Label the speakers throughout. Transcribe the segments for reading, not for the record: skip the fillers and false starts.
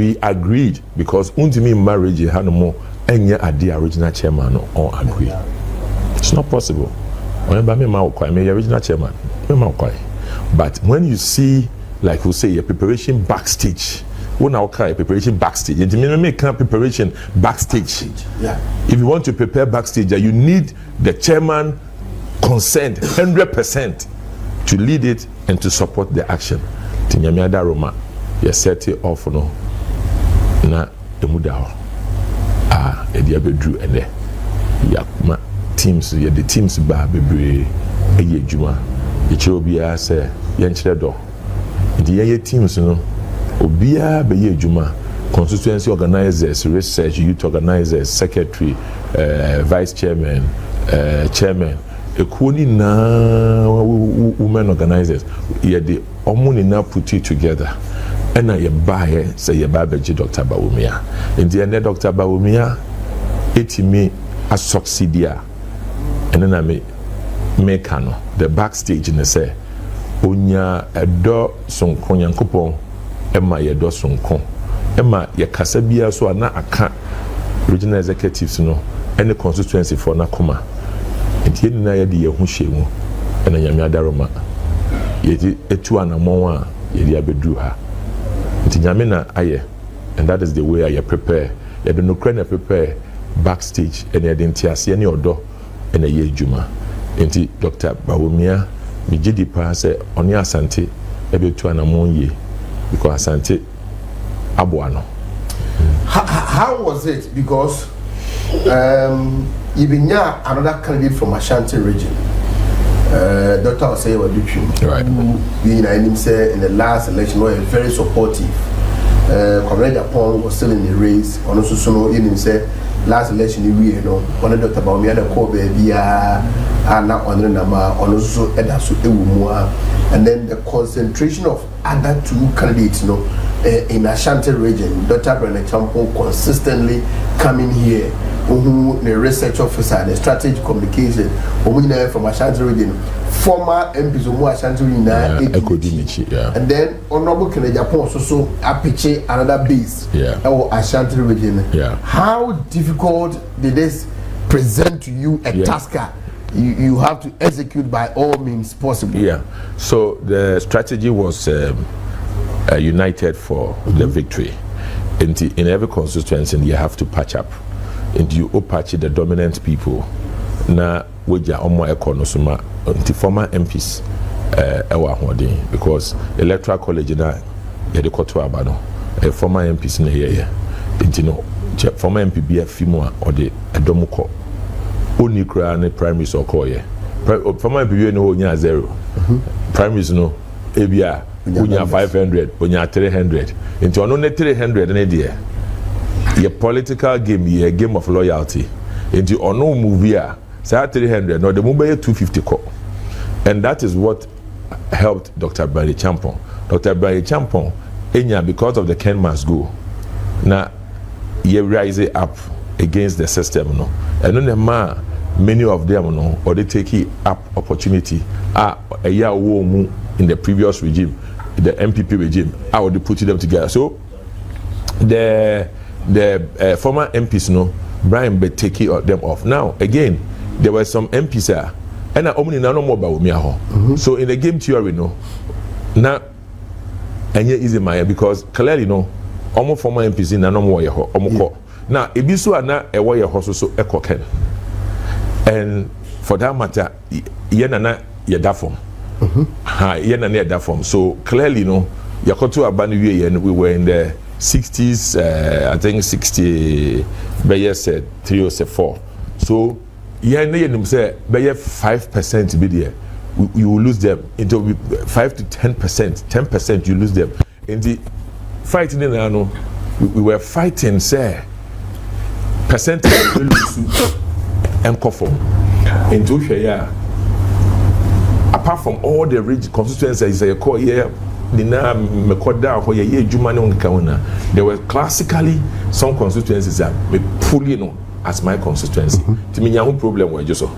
Speaker 1: we agreed because untimi marriage hanomo enya ade original chairman no on agree. It's not possible. Whenever me ma kwai me original chairman, me ma kwai. But when you see, like we say, a preparation backstage, when I call preparation backstage, and me make preparation backstage.
Speaker 2: Yeah.
Speaker 1: If you want to prepare backstage, you need the chairman consent 100% to lead it and to support the action. Tinyamiada Roma, you set it off no na emuda edi abedru ene ya ma teams ye the teams ba bebre eye adwuma ye che obia se ye nkyere do ndi ye teams no obia be ye adwuma constituency organizers, research youth organizers, secretary, vice chairman, chairman, ekoni na women organizers ye the omuni na put it together. And I buy say ye babeji Dr. Bawumia. In the end, Dr. Bawumia, it me a succeedia. And then I make the backstage and say, Unya a do son konyan coupon, Emma ye do son con. Emma ye casabia so na account regional executives no any constituency for Nakuma. And here na ye di Hunshemu and a Yamiadaroma. Ye etu anamoa ye diabedru ha. Tinyamina aye, and that is the way I prepare. You don't know prepare backstage, and you didn't see any other in a year juma. Inti Dr. Bawumia, mi jidi pa say oni Asante ebe tu anamonye because Asante abuano.
Speaker 2: How was it? Because even now another candidate from Ashanti region. Dr. Ayew
Speaker 1: right.
Speaker 2: Who in the last election was very supportive. Comrade Japan was still in the race. On also so in say last election we one Dr. Bawumia the call baby na on nama on also edaso ewumua, and then the concentration of other two candidates in Ashanti region. Dr. Bryan consistently coming here. The research officer, the strategic communication, from Ashanti region, former MPs of Ashanti region, and then Honorable Kennedy Japan also apiche another base, or Ashanti region. How difficult did this present to you a task you have to execute by all means possible?
Speaker 1: So the strategy was united for the victory. In every constituency, you have to patch up. And you patch the dominant people. Na weja omo econosuma until former MPs ewa holding because electoral college na ye de koto abano former MPs na ye no former MP be afimo or the edomuko oni kra ne primaries okoye former MP we no onya 0 primaries no ebia onya 500 onya 300 into ono ne 300 na dey your political game, a game of loyalty. Into or no movie, say 300, no, the movie 250 call. And that is what helped Dr. Bryan Champon. Dr. Bryan Champon, because of the Ken must go. Now, you rise up against the system, no. And then many of them, no, or they take it up opportunity. A year in the previous regime, the NPP regime, how would they put them together? So, the former MPs, Bryan be taking them off. Now, again, there were some MPs there, and I only know more about Bawumia. So in the game theory, now, and yet easy Maya because clearly, almost former MPs in no more now, if you saw na a way horse so a cocken, and for that matter, yenana yadafom, yenana yadafom. So clearly, Yakoto Abani, and we were in the 60s, I think 60, Bayer said 3 or 4. So, say, Bayer 5% be there. You will lose them into 5 to 10%. 10% you lose them. In the fighting, we were fighting, say, percentage will lose and conform. Into apart from all the rich constituencies, I call here. There were classically some constituencies that we fully as my constituency. To me, no problem with so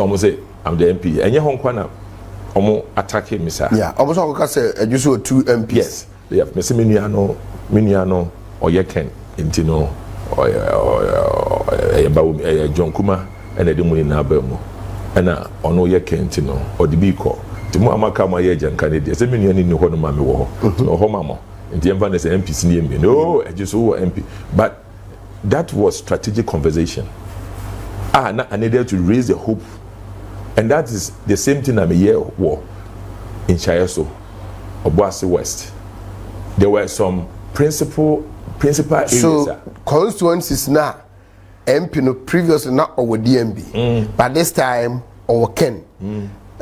Speaker 1: I'm gonna say I'm the MP. And you Hong attacking me, sir.
Speaker 2: Yeah, almost I say you saw 2 MPs.
Speaker 1: Yes, yeah. Mr. Miniano, ɔyɛ Ken nti no Bawumia John Kuma ɛna de mu nyinaa ba mu ɛna ɔno yɛ Ken nti no ɔde bi kɔ nti mu amaka ma yɛ agyanka ne deɛ sɛ me nua ne ni hɔ no ma me wɔ hɔ no hɔ ma mo nti yɛmfa ne sɛ MP sini mi no ɛgye so wɔ MP but that was strategic conversation na I needed to raise the hope and that is the same thing I'm here war in Chayeso Obuasi West there were some principal areas
Speaker 2: so constituencies now MP no previously not over DMB but this time over Ken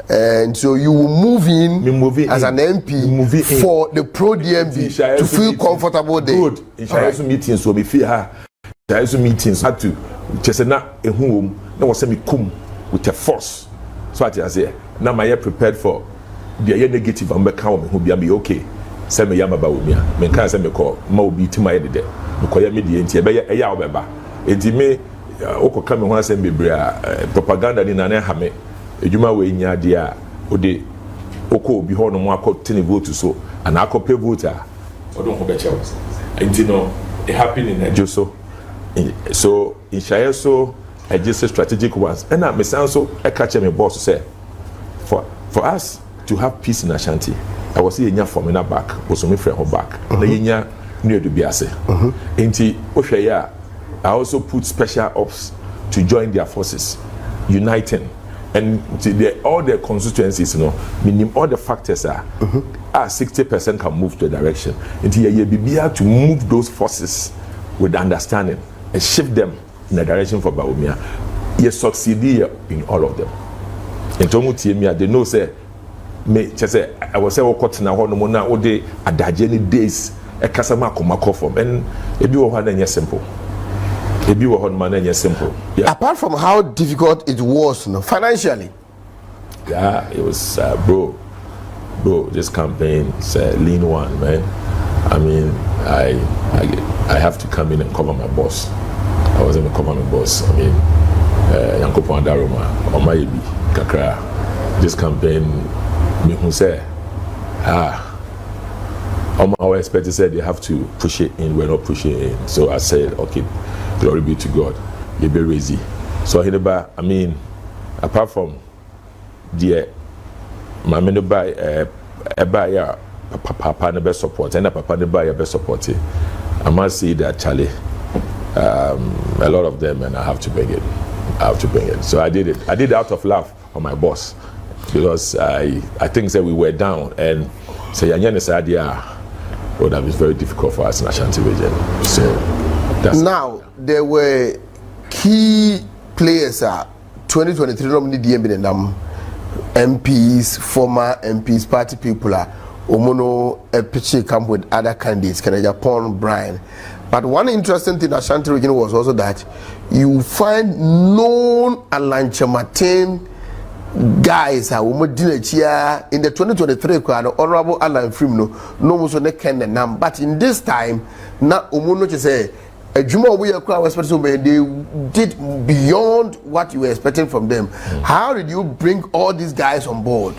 Speaker 2: and so you will move in as an MP for the pro DMB to feel comfortable there.
Speaker 1: Good. In Chayeso meetings so be fear Chayeso meetings had to just na ehum na was me come with a force so I say now my prepared for the negative and become who be okay say me yama Bawumia me kan say me call ma obi ti my de me koya me die nti e be ya obeba enti me okoka me ho asem bebre propaganda ni na na ha me edwuma we nya de a ode okọ obi ho no mo akọtene vote so ana akọpe vote a odon ho be chew enti no it happened in Ejoso so in Chayeso I just say strategic ones and I so I catch my boss say for us to have peace in Ashanti I was saying for me back was me friend back na yenya near to be ase enti ohwe ya I also put special ops to join their forces uniting and all the constituencies minimum all the factors are 60% can move to a direction enti ye bibia to move those forces with understanding and shift them in the direction for Bawumia. You succeed in all of them. And they know say me say I was say what na hono na ode adageni days e kasa makomako from and ebi wo ho na simple. Ebi wo ho na simple. Yeah.
Speaker 2: Apart from how difficult it was financially.
Speaker 1: Yeah, it was bro this campaign is a lean one, man. I mean, I have to come in and cover my boss. I wasn't a cover my boss. I mean, Yankopo Andaroma, Omayebi, Kakra. This campaign, me who say, our experts said they have to push it in. We're not pushing it in. So I said, okay, glory be to God. You be easy. So I mean, apart from the my men buy papa ne best support and papa ne buy best support. I must say that Charlie, a lot of them, and I have to bring it. So I did it. I did it out of love on my boss because I think that we were down and say this idea would have been very difficult for us in Ashanti region. So that's
Speaker 2: now there were key players 2023 nominee DMB and MPs, former MPs, party people Omono pitching camp with other candidates, Japan, Bryan. But one interesting thing in Ashanti region was also that you find known Alanche Martin guys in the 2023 crowd, Honorable Alan Frim no so ne ken nam. But in this time, na Omono to say a Juma we are expecting they did beyond what you were expecting from them. How did you bring all these guys on board?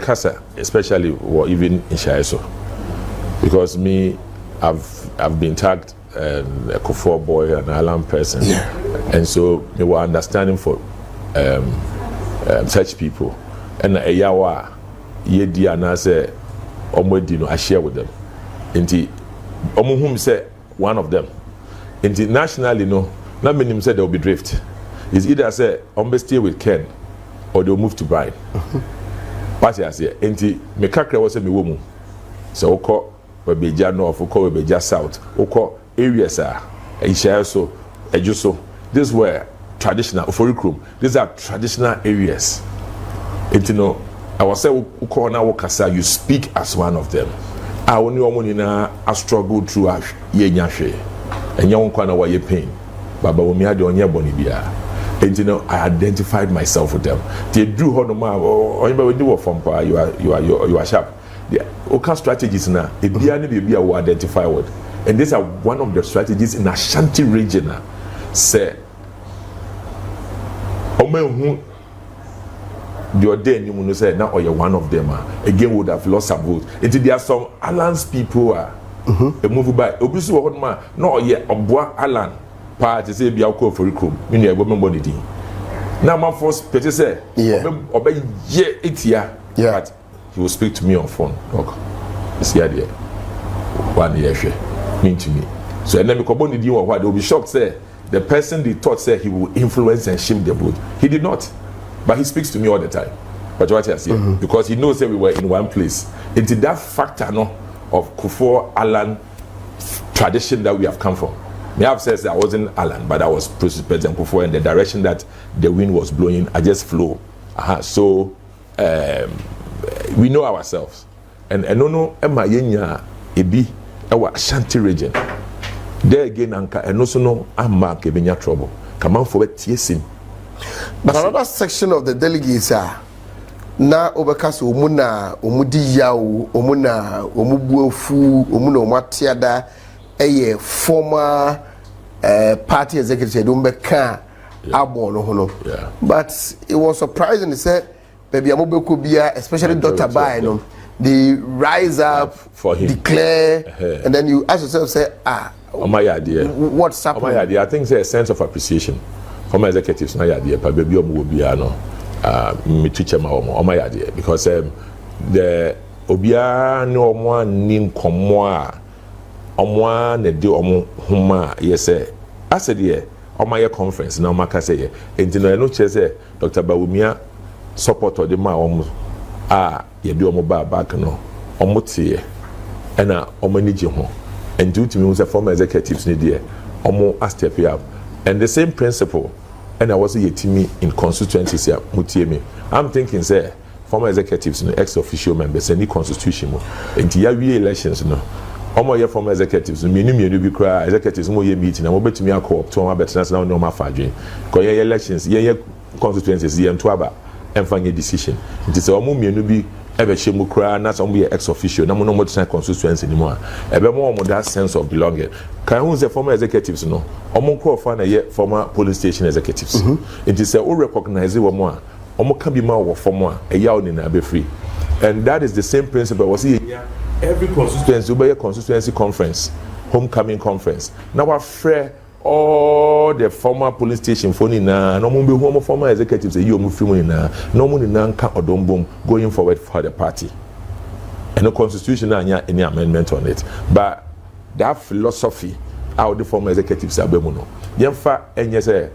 Speaker 1: Kasa, especially or even in Chayeso, because me I've been tagged a Kofor boy and an alarm person, and so they were understanding for such people. And a yawa yedi anase omwedi I share with them. Inti omuhum say one of them. Internationally, not many said there will be drift. It's either say stay with Ken or they'll move to Bryan. What I say, Inti Mekakra was a me woman. So oko webeja north, oko webeja south, oko areas are Chayeso, Ejoso. These were traditional Oforikrum. These are traditional areas. And I was say oko na wokasa, you speak as one of them. I only I struggled through a yenyashe and young kwana wa ye pain. But Bawumia de onye bonibia. And I identified myself with them. They drew honoma or you do from you are sharp. The Oka strategies now, a biani be will identify with. And these are one of the strategies in Ashanti region. Say Omen the other you will say now or you're one of them again would have lost some votes. There are some alliance people a movie by obisu wo ma no ye oboa Alan pa te say bia ko for ikrom me no e go member di na man force pete say obe ye etia but he will speak to me on phone look see there one year hwe mean to me so and then me ko boni di wo they will be shocked say the person they thought said he will influence and shame the vote. He did not. But he speaks to me all the time. But what I say, because he knows that we were in one place. It's that factor of Kufuor Alan tradition that we have come from. Me have said that I wasn't Alan, but I was President Kufuor, and the direction that the wind was blowing, I just flow. So we know ourselves. And no, Emma Yenya Ebi, our Ashanti region. There again, Anka, and also no, I'm mark giving you trouble. Come on for it, yes.
Speaker 2: But another section of the delegates are na obekasa omuna omudi yawo omuna omubuofu omuna omatiada eye former party executive don beka abo no hono. But it was surprising to say baby amobeko bia especially Dr. Bryan they rise up
Speaker 1: for him,
Speaker 2: declare, and then you ask yourself, say,
Speaker 1: my idea.
Speaker 2: What's happening?
Speaker 1: My idea. I think there's a sense of appreciation for my executives. My idea, but baby, will be me teacher my idea because the obia no one nim komwa omwa ne de omo huma yes I said yeah on my conference now maka say yeah enti no say Dr. Bawumia support the ma omo ye bi omo back no omo tie na omo ni je ho and due to me was a former executives need there omo a step up and the same principle and I was me in constituencies here mutie me I'm thinking say former executives no ex official members any constitution mo and ya we elections no omo ye former executives me ni bi kra executives mo ye meeting na mo betumi akọ to ma betena na no ma fadwen ko ye elections ye constituencies ye nto aba emfanye decision nti se omo mienu bi ebe shemu kra na some be ex official na mo no mo tena constituency ni mo a ebe mo that sense of belonging kan who say former executives no omo kro fa na ye former police station executives nti se o recognize wo mo a omo ka bi ma wo form a eya oni na be free and that is the same principle was every constituency we be constituency conference homecoming conference now our friend all the former police station phone na no mo be home former executives you mo free na no mo na nka odombom going forward for the party and the constitution na any amendment on it but that philosophy how the former executives are bemu no yemfa enye say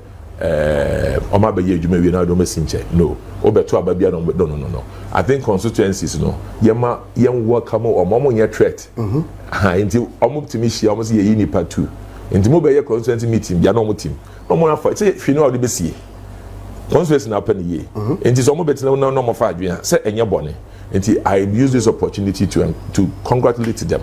Speaker 1: oma be ye adwuma wi na do mesinche no obeto ababia no I think constituencies no yem welcome omo nye threat nti omo timi hia omo say ye nipa 2 nti mo be ye constituency meeting bia no mo team no mo afa say finu a de besie constituency na pen ye nti so mo betina no mo fa adwen say enye bone nti I use this opportunity to congratulate them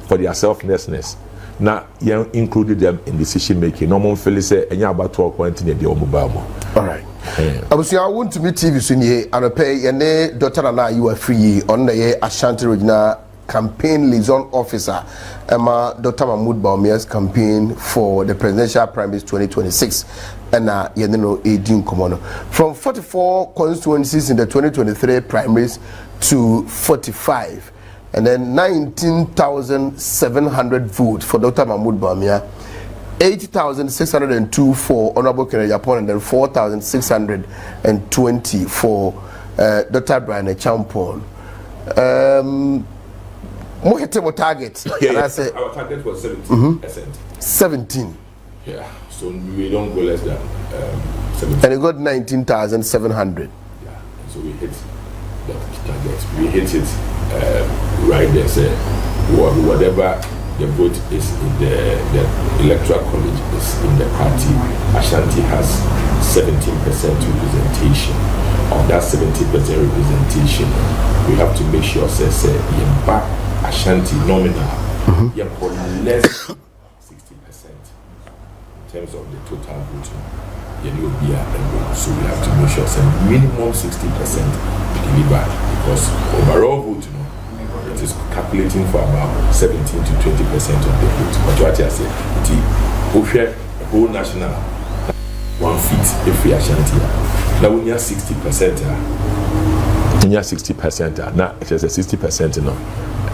Speaker 1: for their selflessness. Now, you included them in decision making. No one feel say any about 12 points in the mobile. All right.
Speaker 2: I want to meet TV soon here and pay and Dr. Anna you are free on the Ashanti Regional Campaign Liaison Officer Emma Dr. Mahmoud Bawumia's campaign for the presidential primaries 2026 and you know 18 commono from 44 constituencies in the 2023 primaries to 45. And then 19,700 votes for Dr. Mahmoud Bawumia, 80,602 for Honorable Kennedy Japon, and then 4,620 for Dr. Bryan Champon. What target?
Speaker 1: Our target was 17%.
Speaker 2: 17.
Speaker 1: Yeah, so we don't go less than 17.
Speaker 2: And it got 19,700.
Speaker 1: Yeah, so we hit that target. We hit it. Right there, say whatever the vote is in the electoral college is in the party. Ashanti has 17% representation. Of that 70% representation, we have to make sure say back Ashanti nominal, you have less 60% in terms of the total vote. So we have to make sure say minimum 60% deliver because overall vote. It is calculating for about 17 to 20% of the vote. But what I say, the whole national 1 feet if we Ashanti. Now we need 60%. We need 60%. Now it is a 60%.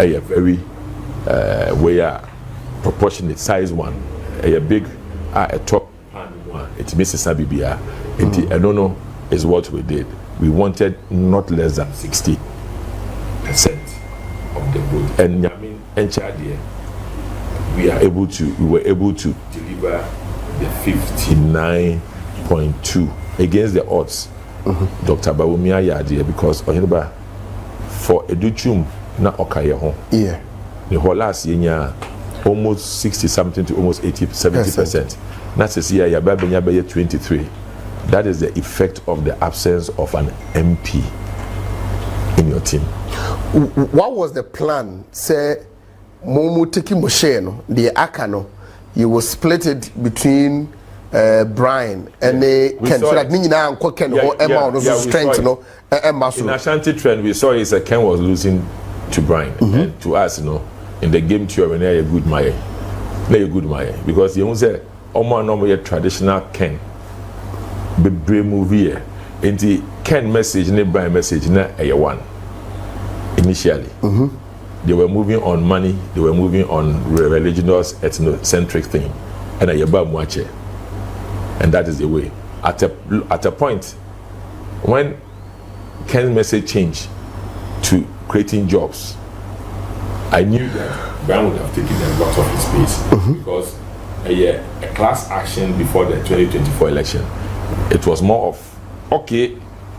Speaker 1: A very we are proportionate size one, a big, a top one. It misses Sabibia. I don't know is what we did. We wanted not less than 60% of the vote, and I mean, we were able to deliver the 59.2 against the odds. Dr. Bawumia Yadia, because for Educhum na Okayeho. Yeah. The whole last year almost 60 something to almost 70%. That's a year Yababa 23. That is the effect of the absence of an MP in your team.
Speaker 2: What was the plan? Say Momu Tiki Mosheno, the Akano, you will split it between Bryan and the Ken, so that meaning now Ken or Emma or strength, no, Emma.
Speaker 1: In Ashanti trend, we saw is Ken was losing to Bryan, and to us, in the game theory, when a good Maya, because you say, Oma no traditional Ken, be movie, and the Ken message, ne Bryan message, na a one initially. They were moving on money, they were moving on religious, ethnocentric thing, and a yaba muache. And that is the way. At a point, when Ken's message changed to creating jobs, I knew that Bryan would have taken a lot of his space because a class action before the 2024 election, it was more of, okay,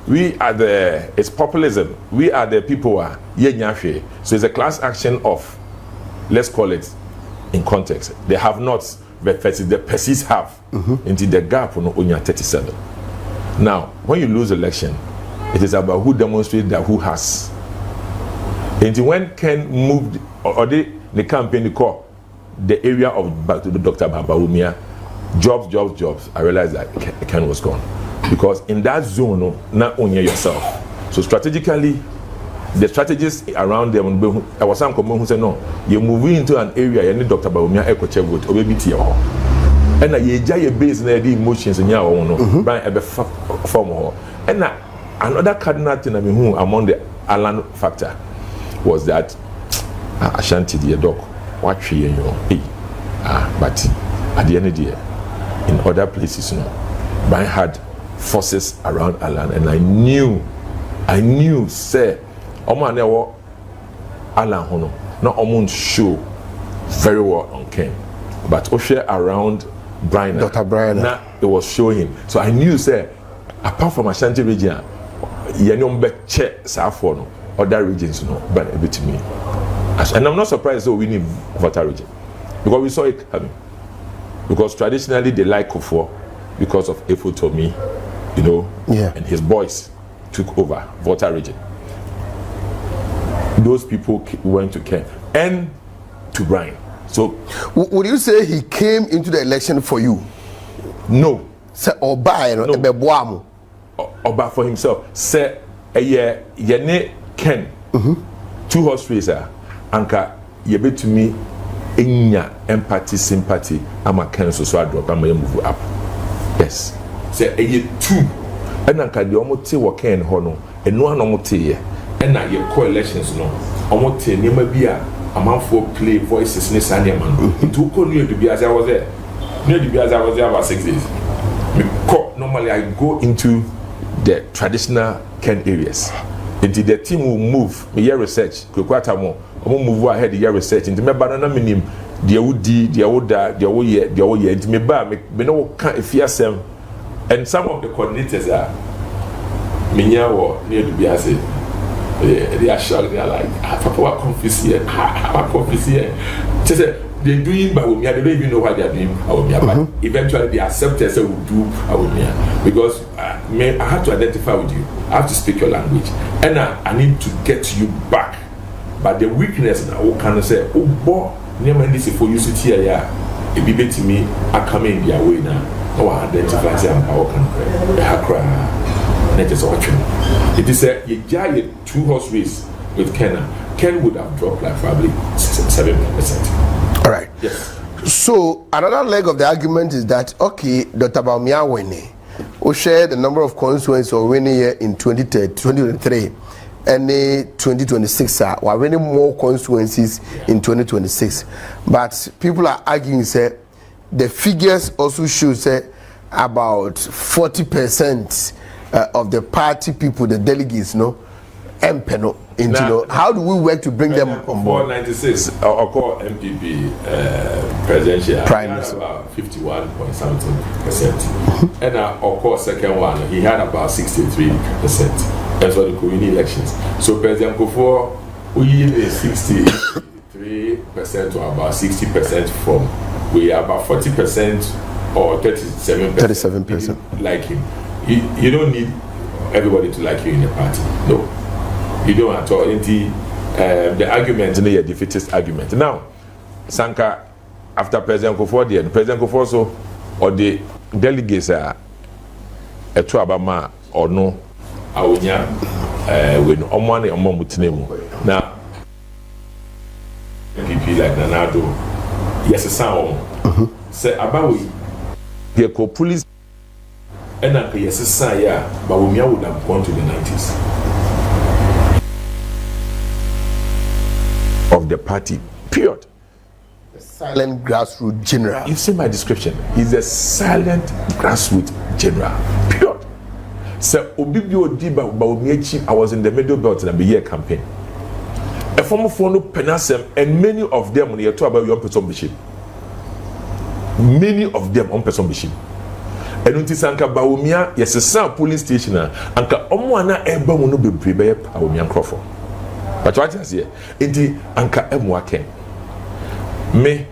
Speaker 1: it's populism. We are the people who are so it's a class action of, let's call it in context. They have not, but the persist have into the gap on only 37. Now, when you lose election, it is about who demonstrates that who has. And when Ken moved, or the campaign call the area of Dr. Bawumia, jobs, I realized that Ken was gone. Because in that zone, not only yourself. So strategically, the strategists around them, I was some who said, no, you're moving into an area, you need Dr. Bawumia echo check vote, or maybe TO. And you jay base in the emotions in your own, Bryan a form. And another cardinal thing among the Alan factor was that Ashanti the dog, what you know, but at the end of the day, in other places, Bryan had forces around Alan, and I knew, say, Oman never Alan Hono, not Oman show very well on Ken, but Oshe around Bryan,
Speaker 2: Dr. Bryan,
Speaker 1: it was showing. So I knew, say, apart from Ashanti region, you know, check Safor, other regions, but a bit to me. And I'm not surprised that we need voter region because we saw it coming. Because traditionally they like Kufuor because of Efotomi, and his boys took over voter region. Those people went to Ken and to Bryan. So,
Speaker 2: would you say he came into the election for you?
Speaker 1: No.
Speaker 2: Say Oba,
Speaker 1: no. Oba for himself. Say yene Ken. 2 horse racer. Anka yebe to me enya empathy, sympathy. I'm a Ken so I drop. I'm move up. Yes. Say 2. And anka the omote wa Ken hono. And no one omote ye. And na your coalitions no. Omote nema bia. A man for play voices in Sunday man. It took only to be as I was there. Near to be as I was there about 6 days. Normally I go into the traditional Ken areas. Until the team will move, me year research, Kukwata mo, move ahead the year research. Into me banana minim, the would the older, the old year, into me bar, me no can't fear some. And some of the coordinators are Minya or near to be as they are shocked, they are like, Papa, what confused here? Just they're doing Bawumia, they don't even know what they're doing Bawumia, but eventually they accept us and will do Bawumia. Because I have to identify with you, I have to speak your language, and I need to get you back. But the weakness now, what can I say? Oh, boy, never this for you sit here, if you bet to me, I come in their way now. No, I identify, say, I'm Bawakan, just watching. It is a giant 2 horse race with Ken. Ken would have dropped like probably 7%.
Speaker 2: All right.
Speaker 1: Yes.
Speaker 2: So another leg of the argument is that okay, Dr. Bawumia winning, who shared the number of constituents or winning here in 2023, any 2026 we're winning more constituencies in 2026, but people are arguing say the figures also show say about 40% of the party people, the delegates, MPNO. How do we work to bring them on board?
Speaker 1: 496 or call NPP presidential
Speaker 2: Prime
Speaker 1: had about 51.something%, and of course second one he had about 63%. That's for the Korean elections. So President Kufuor we is 63% to about 60% from we are about 40% or 37%. Like him. You don't need everybody to like you in the party. No. You don't at all. The argument is a defeatist argument. Now, Sanka, after President Kufuor, President Kufuor so or the delegates are a Abama or no, Awunya, when Omani or Momutinemu. Now, NPP like Nanado, yes, a sound. Say about the police and yes, a sign, Bawumia would have gone to the 90s. Of the party, period.
Speaker 2: The silent grassroots general.
Speaker 1: You see my description. He's a silent grassroots general, period. So, Obibio Diba Bawumia, I was in the middle belt in the year campaign. A former Fono Penasem, and many of them when you talk about your person bishop. Many of them on person bishop. And until Sanka Bawumia, yes, a sound police station, and Omwana Eba will not be prepared Bawumia Crawford. But what is here? Inti anka emwake. Me.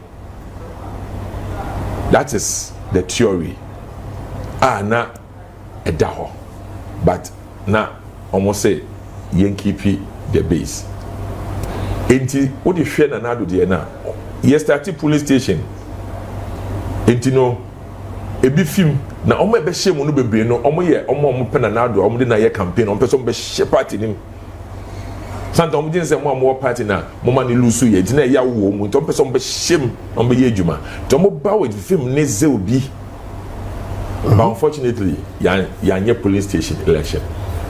Speaker 1: That is the theory. Na edaho. But na almost say yenkipi the base. Inti what the share na do there na. Yesterday police station. Inti no ebi film na omo ebe shame no bebre no omo ye omo pena na do omo de na ye campaign omo person be she party nim. Santa omo say mo party na mo ma ni lusu ye na ya wo mu to person be shame omo be ye adwuma to omo ba with film ne ze obi. But unfortunately ya police station election.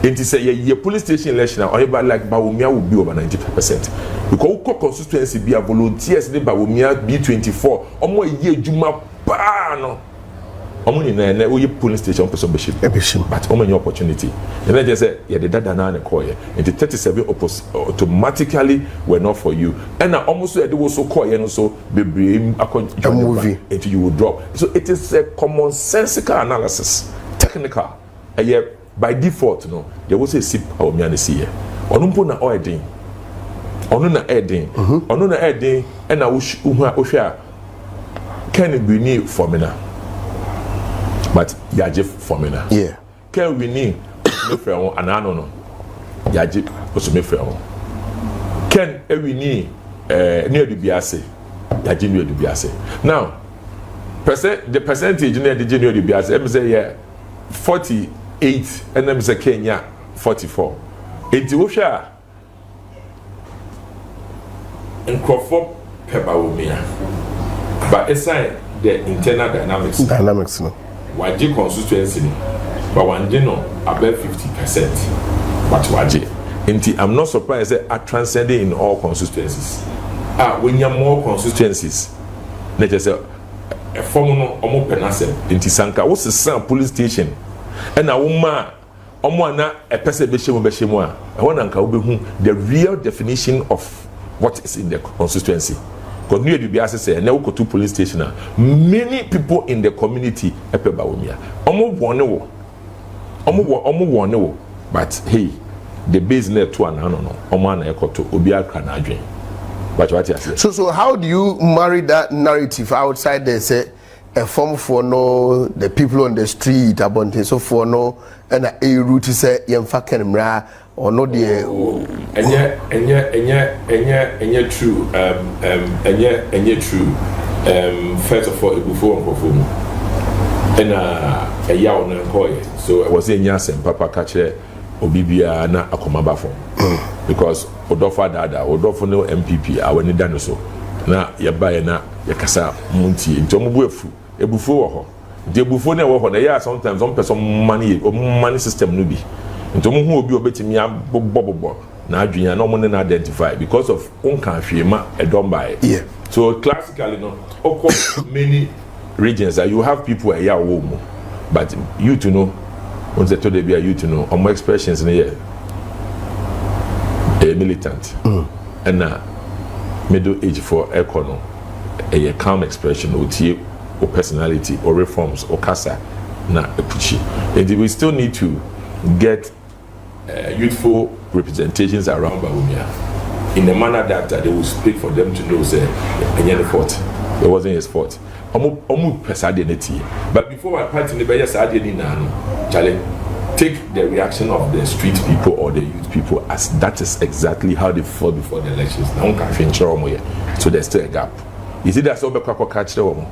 Speaker 1: Inti say ye police station election or eba like Bawumia will be over 95%. Because uko constituency be a volunteers ne Bawumia B24 omo ye adwuma pa no. Omo ni na we police station person be ship. But omo any opportunity. And then just say yeah the dada na call ye. And the 37 automatically were not for you. And now almost they will so call you so be a movie until you will drop. So it is a common sensical analysis, technical. By default, they will say sip our mianisi. Onumpo na oedin. Onu na edin. Onu na edin. And I wish Usha can be new formula. But yaje formula.
Speaker 2: Yeah.
Speaker 1: Can we need me from anano? Yaje also me from. Can we need near the biase? Yaje near the biase. Now, the percentage near the near the biase. Let me say yeah, 48, and let me say Kenya 44. Ethiopia and Crawford Bawumia. But aside the internal dynamics.
Speaker 2: Dynamics, no.
Speaker 1: Waji constituency, but Wanji no about 50%. But Waji, I'm not surprised that I transcended in all constituencies. When you have more constituencies, let's just say a former Omo Penasem, Inti Sanka, what's the same police station? And a woman, Omwana, a person Beshemua, I want to the real definition of what is in the constituency. Because near the BS say now go to police station. Many people in the community epe Bawumia. Omo one. But hey, the base net to an no. Omo na ekoto obi akra na adwen. But what you say?
Speaker 2: So how do you marry that narrative outside there say a form for no the people on the street about so for no and a route say yemfa kenmra or no the and
Speaker 1: true true first of all before perform and a yaw na koye so I was in yasem papa kache obibia na akomaba fo because odofa dada odofo no NPP awani dano so na yabaye na yakasa munti ntomo buefu ebufu wo ho de ebufu na wo ho na ya sometimes on person money system no bi nti mo hu obi obetimi abobobobo na adwenya na mo na identify because of unkan hwema edom by.
Speaker 2: Yeah.
Speaker 1: So classically no many regions that you have people a year but you to know on the to be a you to know on my expressions in here a militant and middle age for econo a calm expression or personality or reforms or casa na epuchi. And we still need to get youthful representations around Bawumia in a manner that they will speak for them to know say any fault. It wasn't his fault. But before I part in the Bay Charlie, take the reaction of the street people or the youth people as that is exactly how they fought before the elections. So there's still a gap. You see that's all catch them.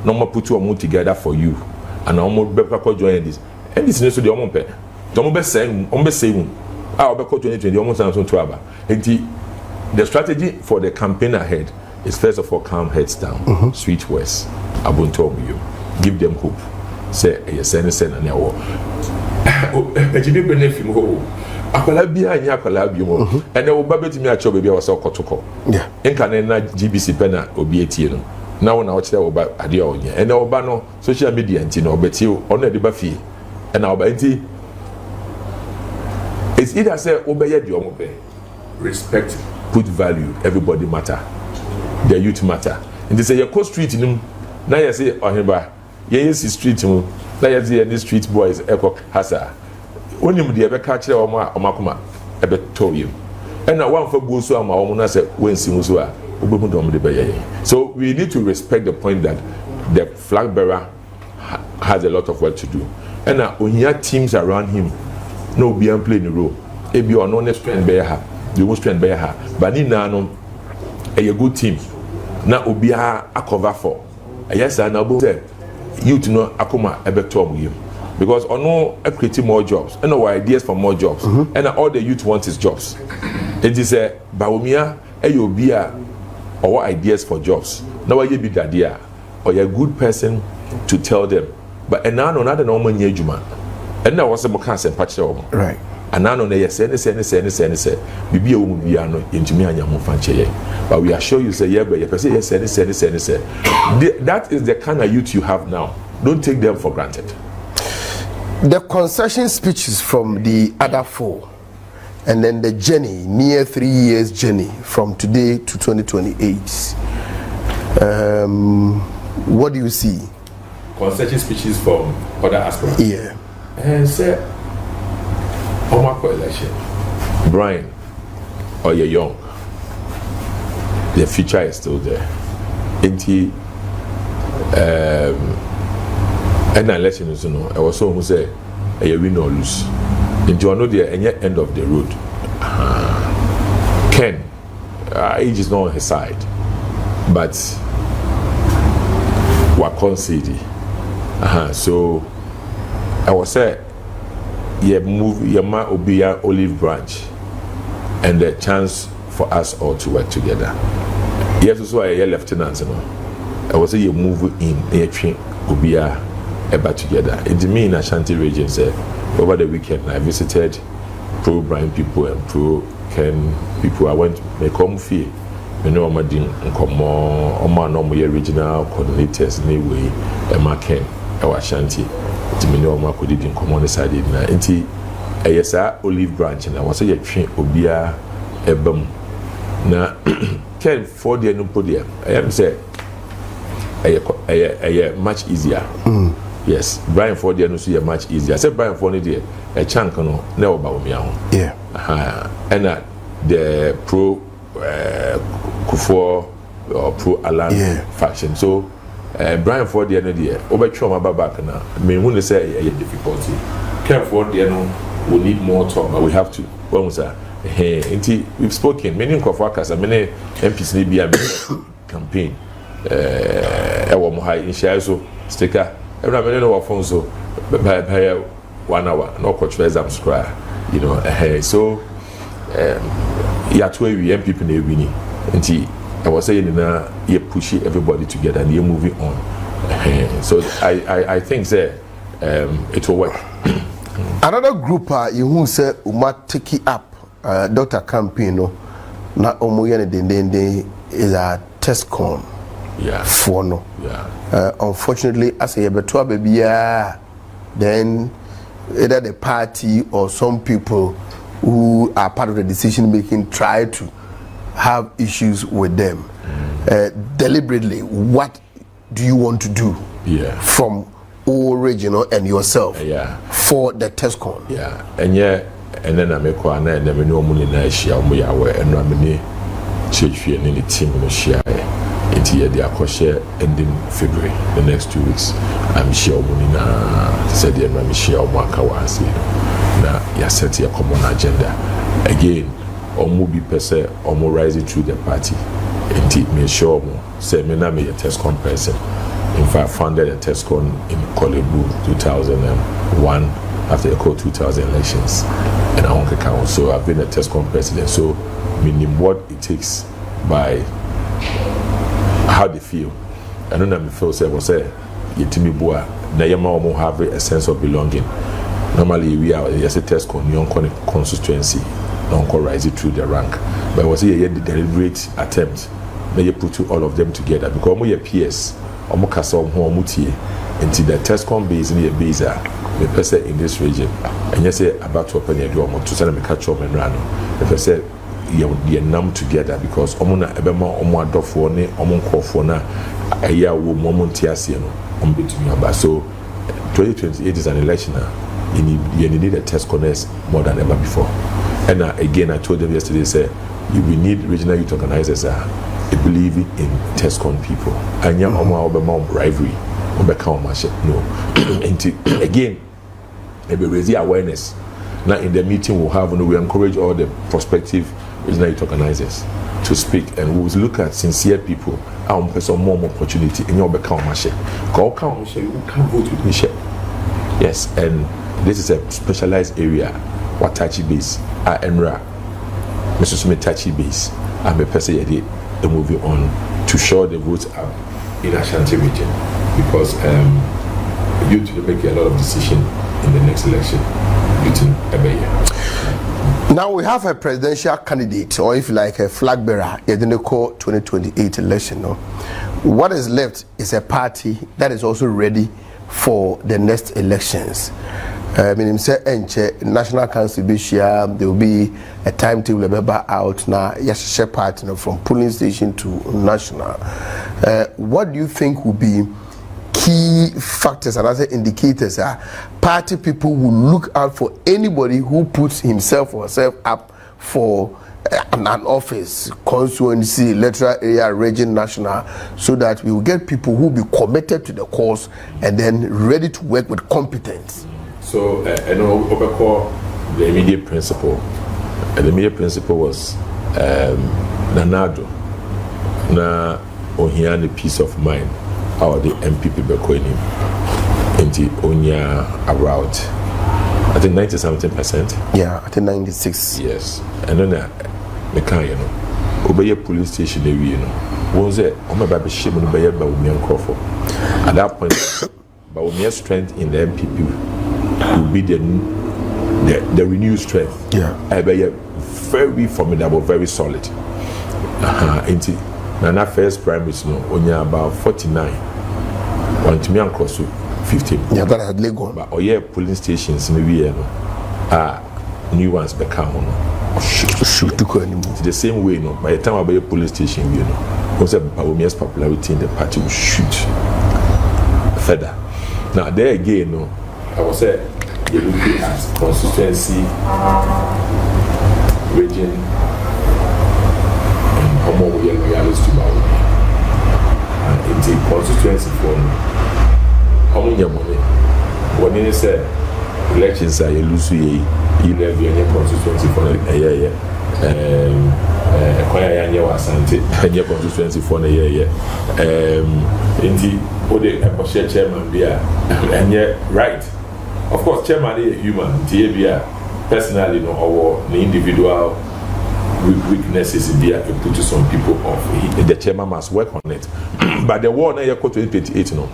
Speaker 1: No more put you together for you. And almost join this. And this is the almost pay. Don't be saying, I'll be 2020 almost the strategy for the campaign ahead is first of all calm heads down, sweet words, you give them hope. Say yes, and yawo. Ejide benefit mo. Akwala bia anya akwala bi mo. And the oba betimi a cho baby was okotoko. Yeah. Enka na GBC pena obi etie no. Na wona wo kire oba ade a onye. And the oba no social media nti no obeti o ono de ba fie. And oba nti it's either say obeye de omo be. Respect, put value, everybody matter. The youth matter. And they say you go street in now you say oheba. Yes street mu. Now you see any street boys eko hasa. Onim de be ka kire omakoma ebe tell you. And now one for go so ama omo na say wensi so a obemu dom de be. So we need to respect the point that the flag bearer has a lot of work to do. And now ohia teams around him no be am play the role. Ebi ono ne strength be ha. The most strength be ha. But ni na no a good team. Na obi a cover for. Yes I know say you to know akoma ebe tom you. Because ono creating more jobs and our ideas for more jobs and all the youth want is jobs. It is a Bawumia Ayew our ideas for jobs. Now you be that idea or you're a good person to tell them. But and now another normal nyejuma. And now was a cancer patch right. And now no say bibi o mu bia no yentumi anya mo fanche. But we assure you say yeah but you say yes say that is the kind of youth you have now. Don't take them for granted.
Speaker 2: The concession speeches from the other four and then the journey, near 3 years journey from today to 2028. What do you see?
Speaker 1: Concession speeches from other aspirants.
Speaker 2: Yeah.
Speaker 1: And say Omako election, Bryan or you're young, the future is still there. And election is I was so who say you win or lose. Into you know the end of the road. Ken, age is not on his side, but what concede. So I was say move your ma obia olive branch and the chance for us all to work together. Yes, so I lieutenant, I was say you move in a train obia eba together. It me in Ashanti region say over the weekend I visited pro Bryan people and pro Ken people. I went make come fee. You know I'm doing normal regional coordinators anyway and Ken Ashanti. Me know ma ko didn't come on the side na enti eyesa olive branch na was say twe obia ebam na Ken for the no podium I am say much easier. Yes, Bryan for the no so much easier. Say Bryan for the a chunk no na Bawumia ho. Yeah. And the pro Kufuor or pro Alan faction. So Bryan for the end there, over trauma back now. I mean, when they say a difficulty, Ken for the end, we need more talk, but we have to. When we say, hey, we've spoken. Many of workers, many MPs need be a campaign. In so sticker. Every know what phone so by 1 hour, no coach subscribe. You know, so yeah, 12 MPP ne winning. I was saying you push everybody together and you're moving on. So I think that it will work.
Speaker 2: Another group who say uma take it up Dr. Campaign no na omoyene dendende is a TESCON.
Speaker 1: Yeah.
Speaker 2: For no.
Speaker 1: Yeah.
Speaker 2: Unfortunately, as a betua baby, then either the party or some people who are part of the decision making try to have issues with them. Deliberately, what do you want to do?
Speaker 1: Yeah.
Speaker 2: From all regional and yourself.
Speaker 1: Yeah.
Speaker 2: For the TESCON.
Speaker 1: Yeah. And yeah, and then I make one and then we know money na share we are and ramini church and the team no share. It's here they are share ending February, the next 2 weeks. I'm sure money na said the enemy share mwaka wasi. Na ya set a common agenda. Again, omo be pese omo rising through the party. And me sure mo say me na me a TESCON person. In fact, founded a TESCON in Kolebu 2001 after the 2000 elections, and I won't count. So I've been a TESCON president. So meaning what it takes by how they feel. I don't know if feel say was say yetimi boa na yema omo have a sense of belonging. Normally we are yes a TESCON young constituency, don't rise it through the rank. But was a deliberate attempt. Now you put all of them together because we are peers. Omo kasa omo mutie into the TESCON base in the base the person in this region and you say about to open your door to send me catch up and run the person you numb together because omo na ebema omo adofo ne omo nkofo na aya wo moment ase no omo betumi aba. So 2028 is an election you need a TESCONers more than ever before. And again I told them yesterday say we need regional youth organizers believe in TESCON people. And young mom rivalry, no. And again, maybe raise the awareness. Now in the meeting we'll have, we encourage all the prospective regional youth organizers to speak, and we will look at sincere people. Some more opportunity, and you'll become Mashe. Call count Mashe, you can't vote with Michelle. Yes, and this is a specialized area. Watachi base, Enra, Mr. Smith Tachi base, and the person moving on to show the votes up in Ashanti region because you to make a lot of decision in the next election between every year.
Speaker 2: Now we have a presidential candidate, or if you like a flag bearer, in the 2028 election. No? What is left is a party that is also ready for the next elections. National Council this year, there will be a timetable out now. Yes, part from polling station to national. What do you think will be key factors and other indicators? Party people will look out for anybody who puts himself or herself up for an office, constituency, electoral area, region, national, so that we will get people who will be committed to the cause and then ready to work with competence.
Speaker 1: So, I know what I call the immediate principle. And the immediate principle was Nanado, na ohiani peace of mind, or the NPP Bekoinim, into Onya around, I think 90-something%.
Speaker 2: Yeah, I think 96.
Speaker 1: Yes. And then, you know, obey a police station area, you know, was it? I'm about to ship on the Bawumia and Crawford. At that point, Bawumia's strength in the NPP will be the renewed strength.
Speaker 2: Yeah.
Speaker 1: Very formidable, very solid. Into Nana first primaries no, only about 49. Want to me and cross 50.
Speaker 2: Yeah, that had Lego.
Speaker 1: But polling stations maybe new ones become
Speaker 2: shoot to anymore.
Speaker 1: The same way, no. By the time I buy a police station, you know, because of Bawumia's popularity in the party will shoot further. Now there again, no. I was saying, you look at constituency, region, and how more we are to Bawumia. And it's a constituency for how many money? When you say elections are you lose you levy any constituency for a year. Ashanti Media constituency for a year. Indeed, what the chairman be and yet right. Of course, chairman is a human. Personally, no, or the individual weaknesses in there can put some people off. The chairman must work on it. But the war now, 2028, no.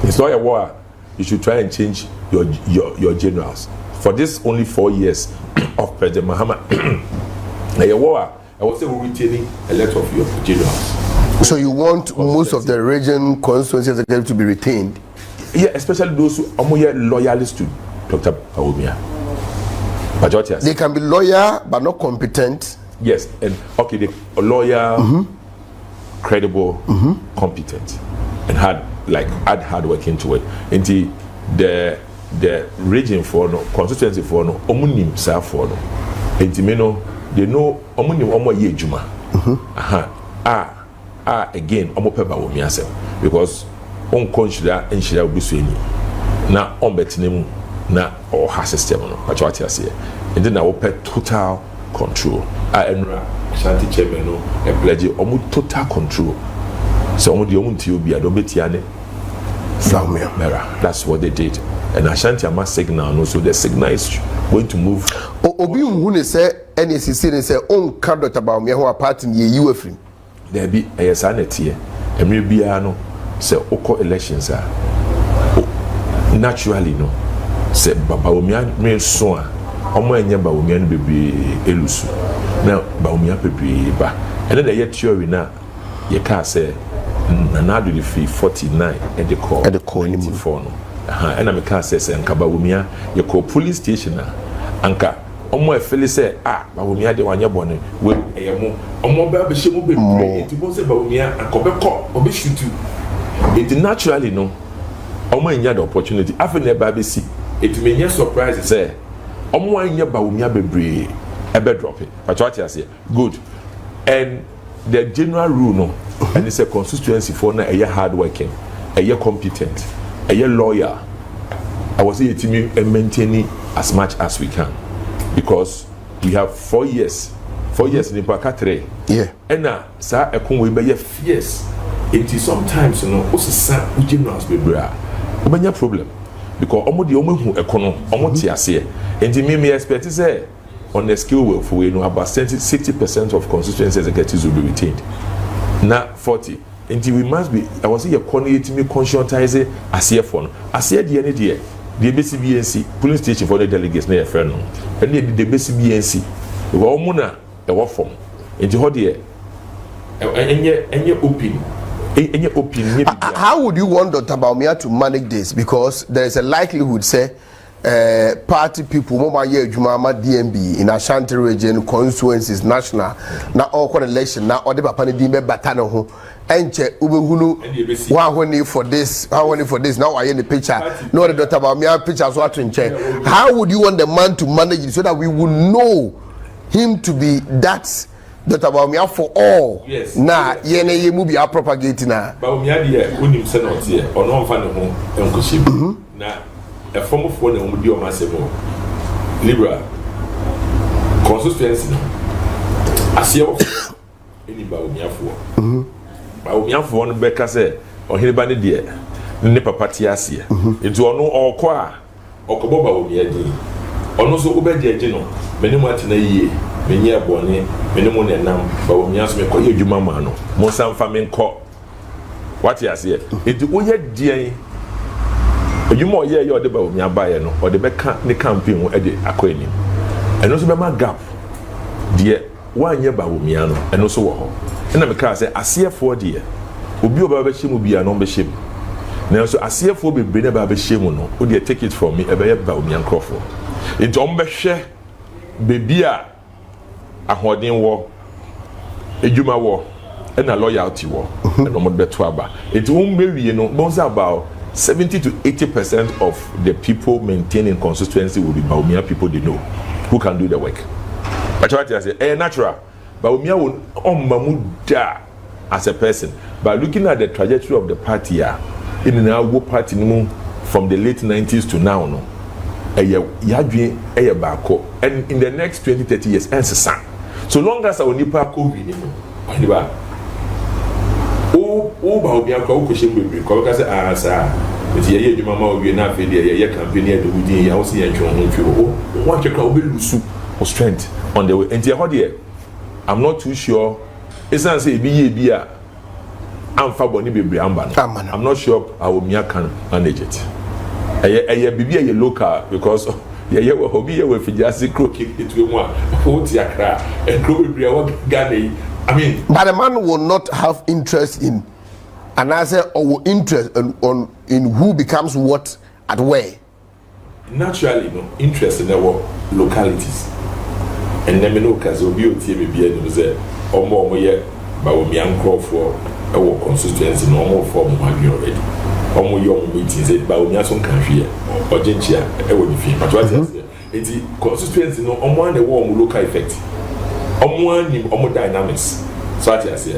Speaker 1: It's not a war. You should try and change your generals. for this only 4 years of President Mahama, I was retaining a lot of your generals.
Speaker 2: So you want most of the region constituencies to be retained?
Speaker 1: Yeah, especially those who are more loyalists to Dr. Bawumia.
Speaker 2: They can be loyal but not competent.
Speaker 1: Yes, and okay, they are loyal, credible, competent, and add hard work into it. Until the region for no constituency for no omunim sa for no. Until me no they know omunim omo ye juma. Again omo pe Bawumia self because on consider enshira obi so eni na on betinemu na or ha system no what you say and then na pe total control enra Ashanti chairman no e pledge omo total control so omo de omo nti obi ado betia ne Bawumia mera. That's what they did, and Ashanti ama signal no, so the signal is going to move.
Speaker 2: Obi who ne say NCC ne say on can Dr. Bawumia who are part in ye UFM.
Speaker 1: There be a sanity and maybe no say oko elections are naturally no say Bawumia me so omo enye Bawumia no bebre elusu na Bawumia bebre ba and then the theory na ye ka say na do the fee 49 at the call 94 no and I can say nka Bawumia ye call police station na anka omo e feel say Bawumia de wanye bone we eyemo omo ba be shemu be pray it go say Bawumia akobekọ obe shoot it naturally no omo enya the opportunity afi na ba be see it may be surprise say omo anya Bawumia bebre ebe drop it but what you say good and the general rule no and it's a constituency for na hard working competent loyal I was here to maintaining as much as we can because we have 4 years in Pakatre and now sa ekon we be fierce it is sometimes you know osisa generals be bra obanya problem because omo de omo hu ekono omo ti ase and me expect say on the skill way for we know about 60% of constituency executives will be retained na 40 until we must be I was here to me conscientize ase for no ase de ne de the BCBNC police station for the delegates na your friend no and the BCBNC we omo na e wo form until ho de enye open
Speaker 2: how would you want Dr. Bawumia to manage this because there is a likelihood say party people mobile year Jumama DMB in Ashanti region constituencies national na all election na all the papa ni dimbe batano ho enche ubehunu one for this now I in the picture no the Dr. Bawumia picture so atwenche how would you want the man to manage it so that we would know him to be that Dr. Bawumia for all
Speaker 1: yes
Speaker 2: na yene ye mu bia propagate na
Speaker 1: Bawumia de onim se na otie ono mfa ne ho enkoshi na a form of one and do my liberal consistency. I see any Bawumia for one Becca say, or anybody dear, Nipper Patiasia. Into no or qua or Bawumia, or no so obey the general, many more in a year, many a bonnet, many more than now, Bawumia's may call you Mamano, Monsam famine call. What you say? It will yet dear. You more yeah you the Bawumia buy no or the back the campaign at the aquarium and also my gap dear 1 year Bawumia no and also wo and I can say asia for dear obi oba shame obi a no be shame now so asia for be bring ba be shame no o dey take it from me e be Bawumia crofo it on be hwe baby a ahoden wo ejuma wo and a loyalty wo and no mo beto aba it won be wie no bonza about 70 to 80% of the people maintaining consistency will be Bawumia people they know who can do the work. But what I say, natural. Bawumia will mamuda as a person. But looking at the trajectory of the party, in the Ayew party from the late 90s to now, no, and in the next 20-30 years, so long as our nipa COVID, Bawumia ko question be ko ka say sir ti ye adwuma ma owie na afi de ye campaign e de wudi ya wo se ye ntwe ho ntwe o wan chekra o be lusu o strength on the way and here there I'm not too sure it's not say be ye bi a amfa boni bebre amba no I'm not sure Bawumia can manage it bibi a local because yeah we hobi yeah we fijasi crook it we one hold yakra and crook we what Ghana. I mean,
Speaker 2: but a man will not have interest in, and I say, or interest in who becomes what at where.
Speaker 1: Naturally, no interest in our localities, and then no cause will be a TV be say or more yet Bawumia crop for our constituency normal form of already. Or more young meetings at Bawumia some country or Gentia, I would be but what it's the constituency no on one the warm local effect. Omo dynamics. So I say,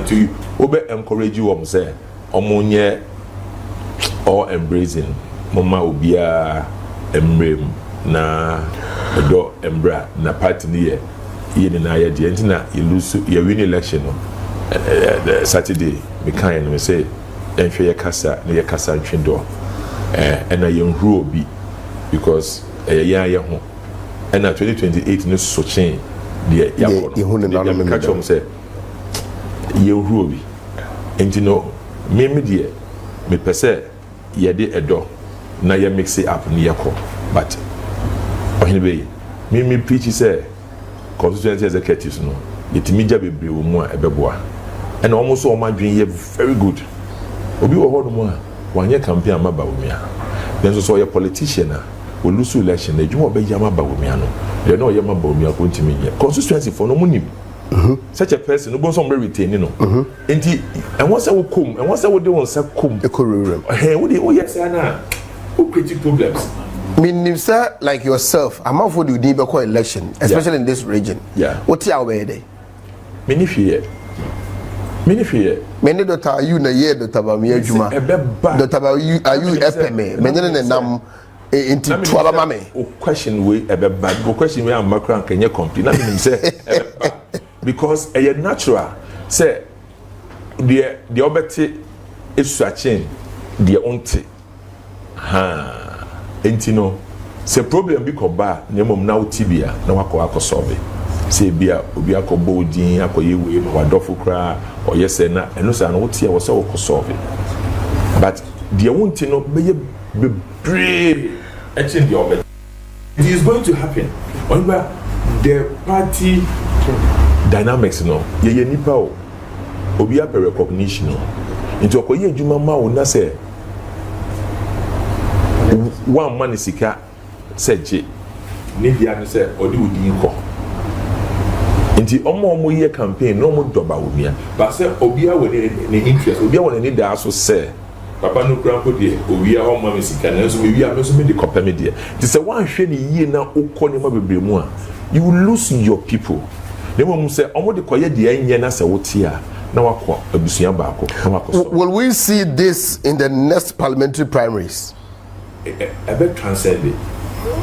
Speaker 1: to obe encourage you say, omo or embracing mama obia embrem na edo embra na party ni ye na ye de ntina you lose you win election no Saturday me kan me say enhwe ye kasa na ye kasa ntwendo na ye nhuru obi because ye ho na 2028 no so chain the yakon catch him say you ruby and you know me pese ye de edo na ye mix it up ni yakon but ohinbe me preach say constituency executives no yetimi ja bebre wo mu a ebeboa and almost all my dream ye very good obi wo ho no mu a wanye campaign ama Bawumia then so your politician we lose election you want be yama Bawumia no you know yama Bawumia kontimi ye constituency for no munim such a person no bon some retain no enti and once I will come and once I will do one say come we dey yes na who create problems
Speaker 2: meaning sir like yourself among for the need be election especially in this region what you aware there
Speaker 1: many fear
Speaker 2: many doctor you na year doctor Bawumia adwuma doctor Bawumia are you epeme many na nam into twaba mame
Speaker 1: question we ebeba go question we am makran kenye complete na mean say because a natural say the obeti is swatching the onte entino say problem bi ko ba na mom na utibia na wako solve say bia obi akobo odin akoye we no wadofo kra or yes na eno say na utia wo say wo solve but the onte no be bebre actually the obeti it is going to happen whenever the party dynamics no ye nipa o obi a recognition no into okoye adwuma ma wo na say one man sika seje ni dia no say odi odi nko nti omo ye campaign no mo doba Bawumia but say obi a we ne interest obi a we ne da so say papa no krampo de owi a o ma sika na so wi a me so me de kopɛ me de ti say wan hwɛ ne yie na ukɔ ne ma bebre mu a you will lose your people. Will
Speaker 2: we see this in the next parliamentary primaries?
Speaker 1: A bit transcended.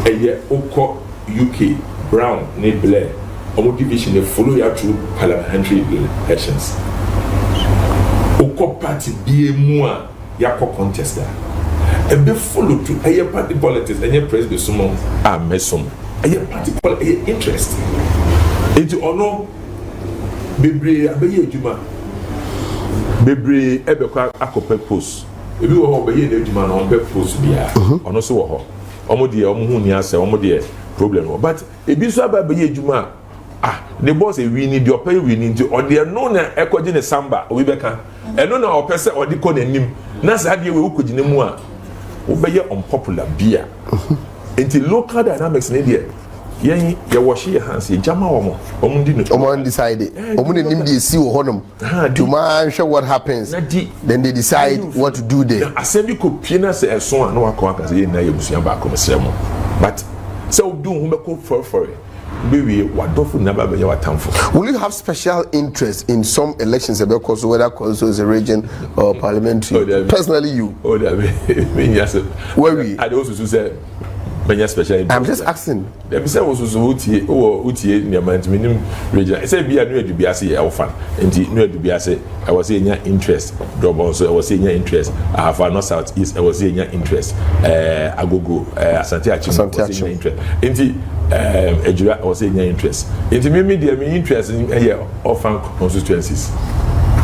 Speaker 1: A year UK, Brown, Ned Blair, Omo division, they follow you through parliamentary elections. Oko party be more yako contester. A bit follow to a party politics and your press be summon a mesom. A party politics interest. Into ono bebre abeye adwuma bebre ebekwa akopɛ post ebi wo ho beye adwuma na onpɛ post bia ono so wo ho omo de omo hu ni ase omo de problem no but ebi so aba beye adwuma the boss e win the opɛ win nti ode no na ekoje ne samba obi beka eno na opɛ sɛ ode kɔ nanim na sa de we ukogine mu a wo beye unpopular bia nti local dynamics ne de yen ye wash your hands ye jama omo di no
Speaker 2: omo decide omo ne nim dey see wo honum to man show what happens then they decide what to do there
Speaker 1: asemi ko pie na se eso an wakọ aka se ye na ye busua ba ko mesremo but so do hu be ko for baby wadofo na ba be ya watamfo.
Speaker 2: Will you have special interest in some elections because whether consoles a region or parliamentary? Personally you
Speaker 1: me yes
Speaker 2: where we
Speaker 1: I also say special.
Speaker 2: I'm just asking.
Speaker 1: Them say was utie niamant minim region. I say bia no edubiase e ofan. Enti no edubiase I was saying interest. Drop also I was saying interest. Afa no south east I was saying interest. Agogo Ashanti Media interest. Enti Ejura I was saying interest. Enti me interest in ofan constituencies.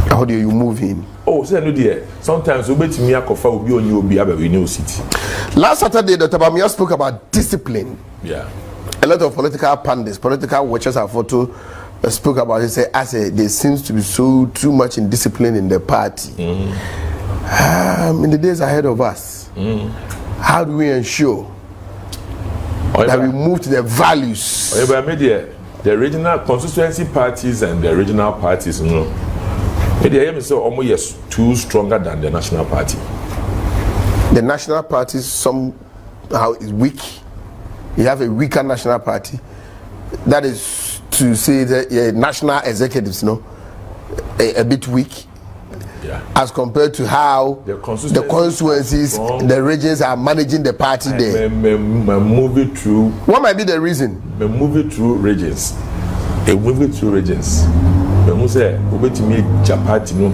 Speaker 2: How do you move in?
Speaker 1: oh say no there sometimes we betimi akofa obi onye obi abawe new city.
Speaker 2: Last Saturday Dr. Bawumia spoke about discipline.
Speaker 1: Yeah.
Speaker 2: A lot of political pundits, political watchers have photo spoke about it. Say, there seems to be too much indiscipline in the party. In the days ahead of us, how do we ensure that we move to the values?
Speaker 1: The regional constituency parties and the regional parties, maybe so almost too stronger than the national party.
Speaker 2: The national party somehow is weak. You have a weaker national party. That is to say that national executives, a bit weak. Yeah. As compared to how the constituencies, the regions are managing the party there.
Speaker 1: Move it through.
Speaker 2: What might be the reason?
Speaker 1: Move it through regions. Move it through regions. Say, party no,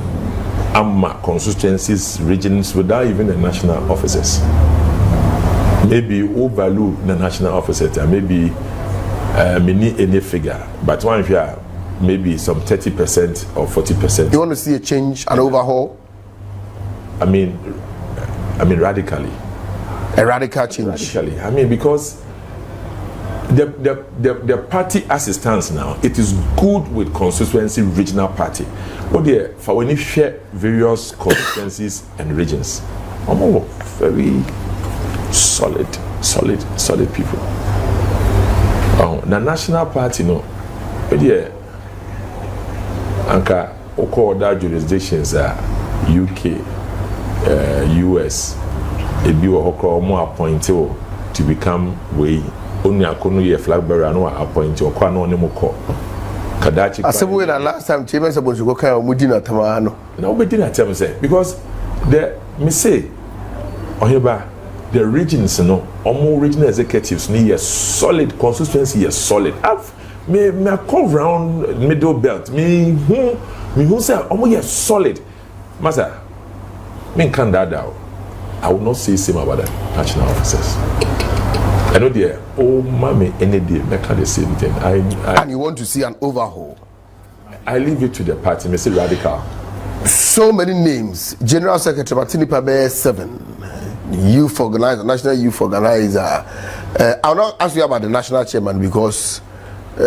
Speaker 1: constituencies, regions without even the national officers. Maybe overvalue the national officers and maybe any figure, but one here. Maybe some 30% or 40%.
Speaker 2: You want to see a change, an overhaul?
Speaker 1: I mean radically.
Speaker 2: A radical change.
Speaker 1: Radically. I mean because the party as it stands now, it is good with constituency regional party. But there for when you share various constituencies and regions, very solid people. The national party, but yeah. Anka oko other jurisdictions are UK, US, ebi wo hokro mo appoint to become way only akono ye flag bearer no appoint okwa no ne moko kadachi
Speaker 2: asebu na last time chairman sabon go kan omudi na tama no
Speaker 1: na obedi na tell me say because the me say oheba the regions omo regional executives ni yes solid consistency yes solid me come round middle belt me who say almost solid master me can that down. I will not say same about the national officers. I know there mommy any day me can the same thing.
Speaker 2: And you want to see an overhaul?
Speaker 1: I leave it to the party. Me say radical.
Speaker 2: So many names. General Secretary Martini Pabe 7, youth organizer, national youth organizer. I will not ask you about the national chairman because but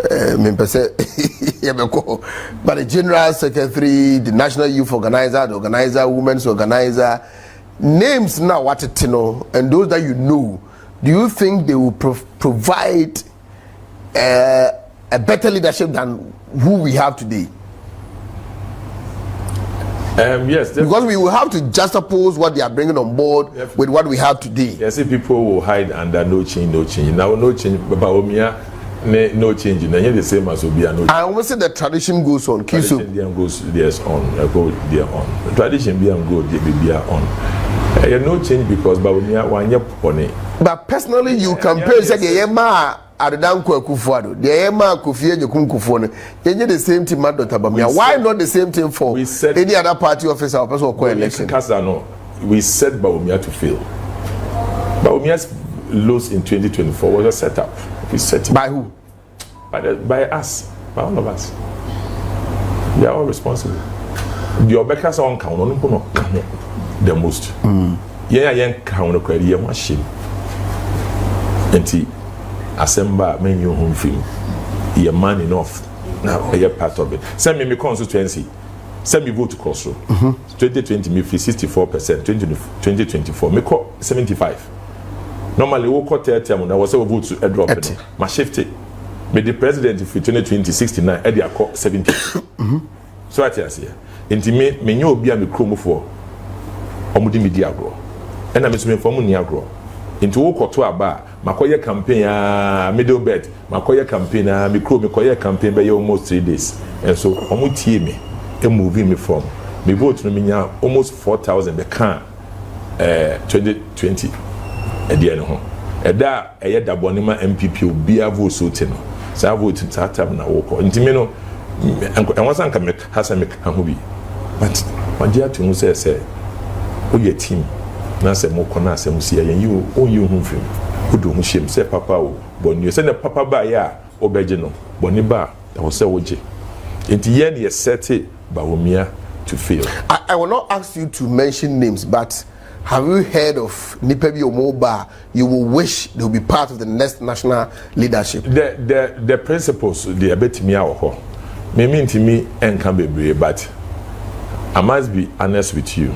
Speaker 2: the general secretary, the national youth organizer, the organizer, women's organizer, names now what it know, and those that you know, do you think they will provide a better leadership than who we have today?
Speaker 1: Yes, definitely.
Speaker 2: Because we will have to juxtapose what they are bringing on board with what we have today.
Speaker 1: Yes, if people will hide under no change. Now no change, Bawumia. No change. Now the same as will be a no change.
Speaker 2: I almost say the tradition goes on.
Speaker 1: Tradition goes yes on. Go there on. Tradition be and go there be on. No change because Bawumia one year pony.
Speaker 2: But personally, you compare say the Yema Adanko Kufuado, the Yema Kufie Jokun Kufuano. You the same thing, Dr. Bawumia. Why not the same thing for any other party officer or person or election?
Speaker 1: We set Bawumia to fail. Bawumia's loss in 2024 was a setup. We set it.
Speaker 2: By who?
Speaker 1: By us. By all of us. We are all responsible. The Obekasa on count on the most. Yeah, count on credit. Yeah, shame. And Assemble many home film. You're man enough. Now, you're part of it. Send me constituency. Send me vote to Crossroad. 2020, me 64%. 2024, me 75%. Normally, we call term when I was able vote to a drop. My shift me the president for 2020 69 e dey akọ 70. So I tell you, enti me nyo obi a me kromo for omudi media agro. E na me so me form ni agro. Enti wo kwoto aba makoye campaign a middle bed, makoye campaign a me kromo koye campaign be almost 3 days. And so omutie me e move me from me vote no me nya almost 4,000 be can 2020 e dey no ho. Eda eye dabone ma NPP obi a vote so te no. Sa vote time na wo ko. Enti me no and once I can make has make bi. But my dear to say o ye team na say mo ko na say mo see yen you o you hu film. O do hu shem say papa o bonu say na papa ba ya obeje no. Boni ba e wo say woje. Enti yen ye set Bawumia to fail.
Speaker 2: I will not ask you to mention names, but have you heard of Nipebi Omoba? You will wish they will be part of the next national leadership.
Speaker 1: The principles, they are bit me out. Me mean to me and can be brave, but I must be honest with you.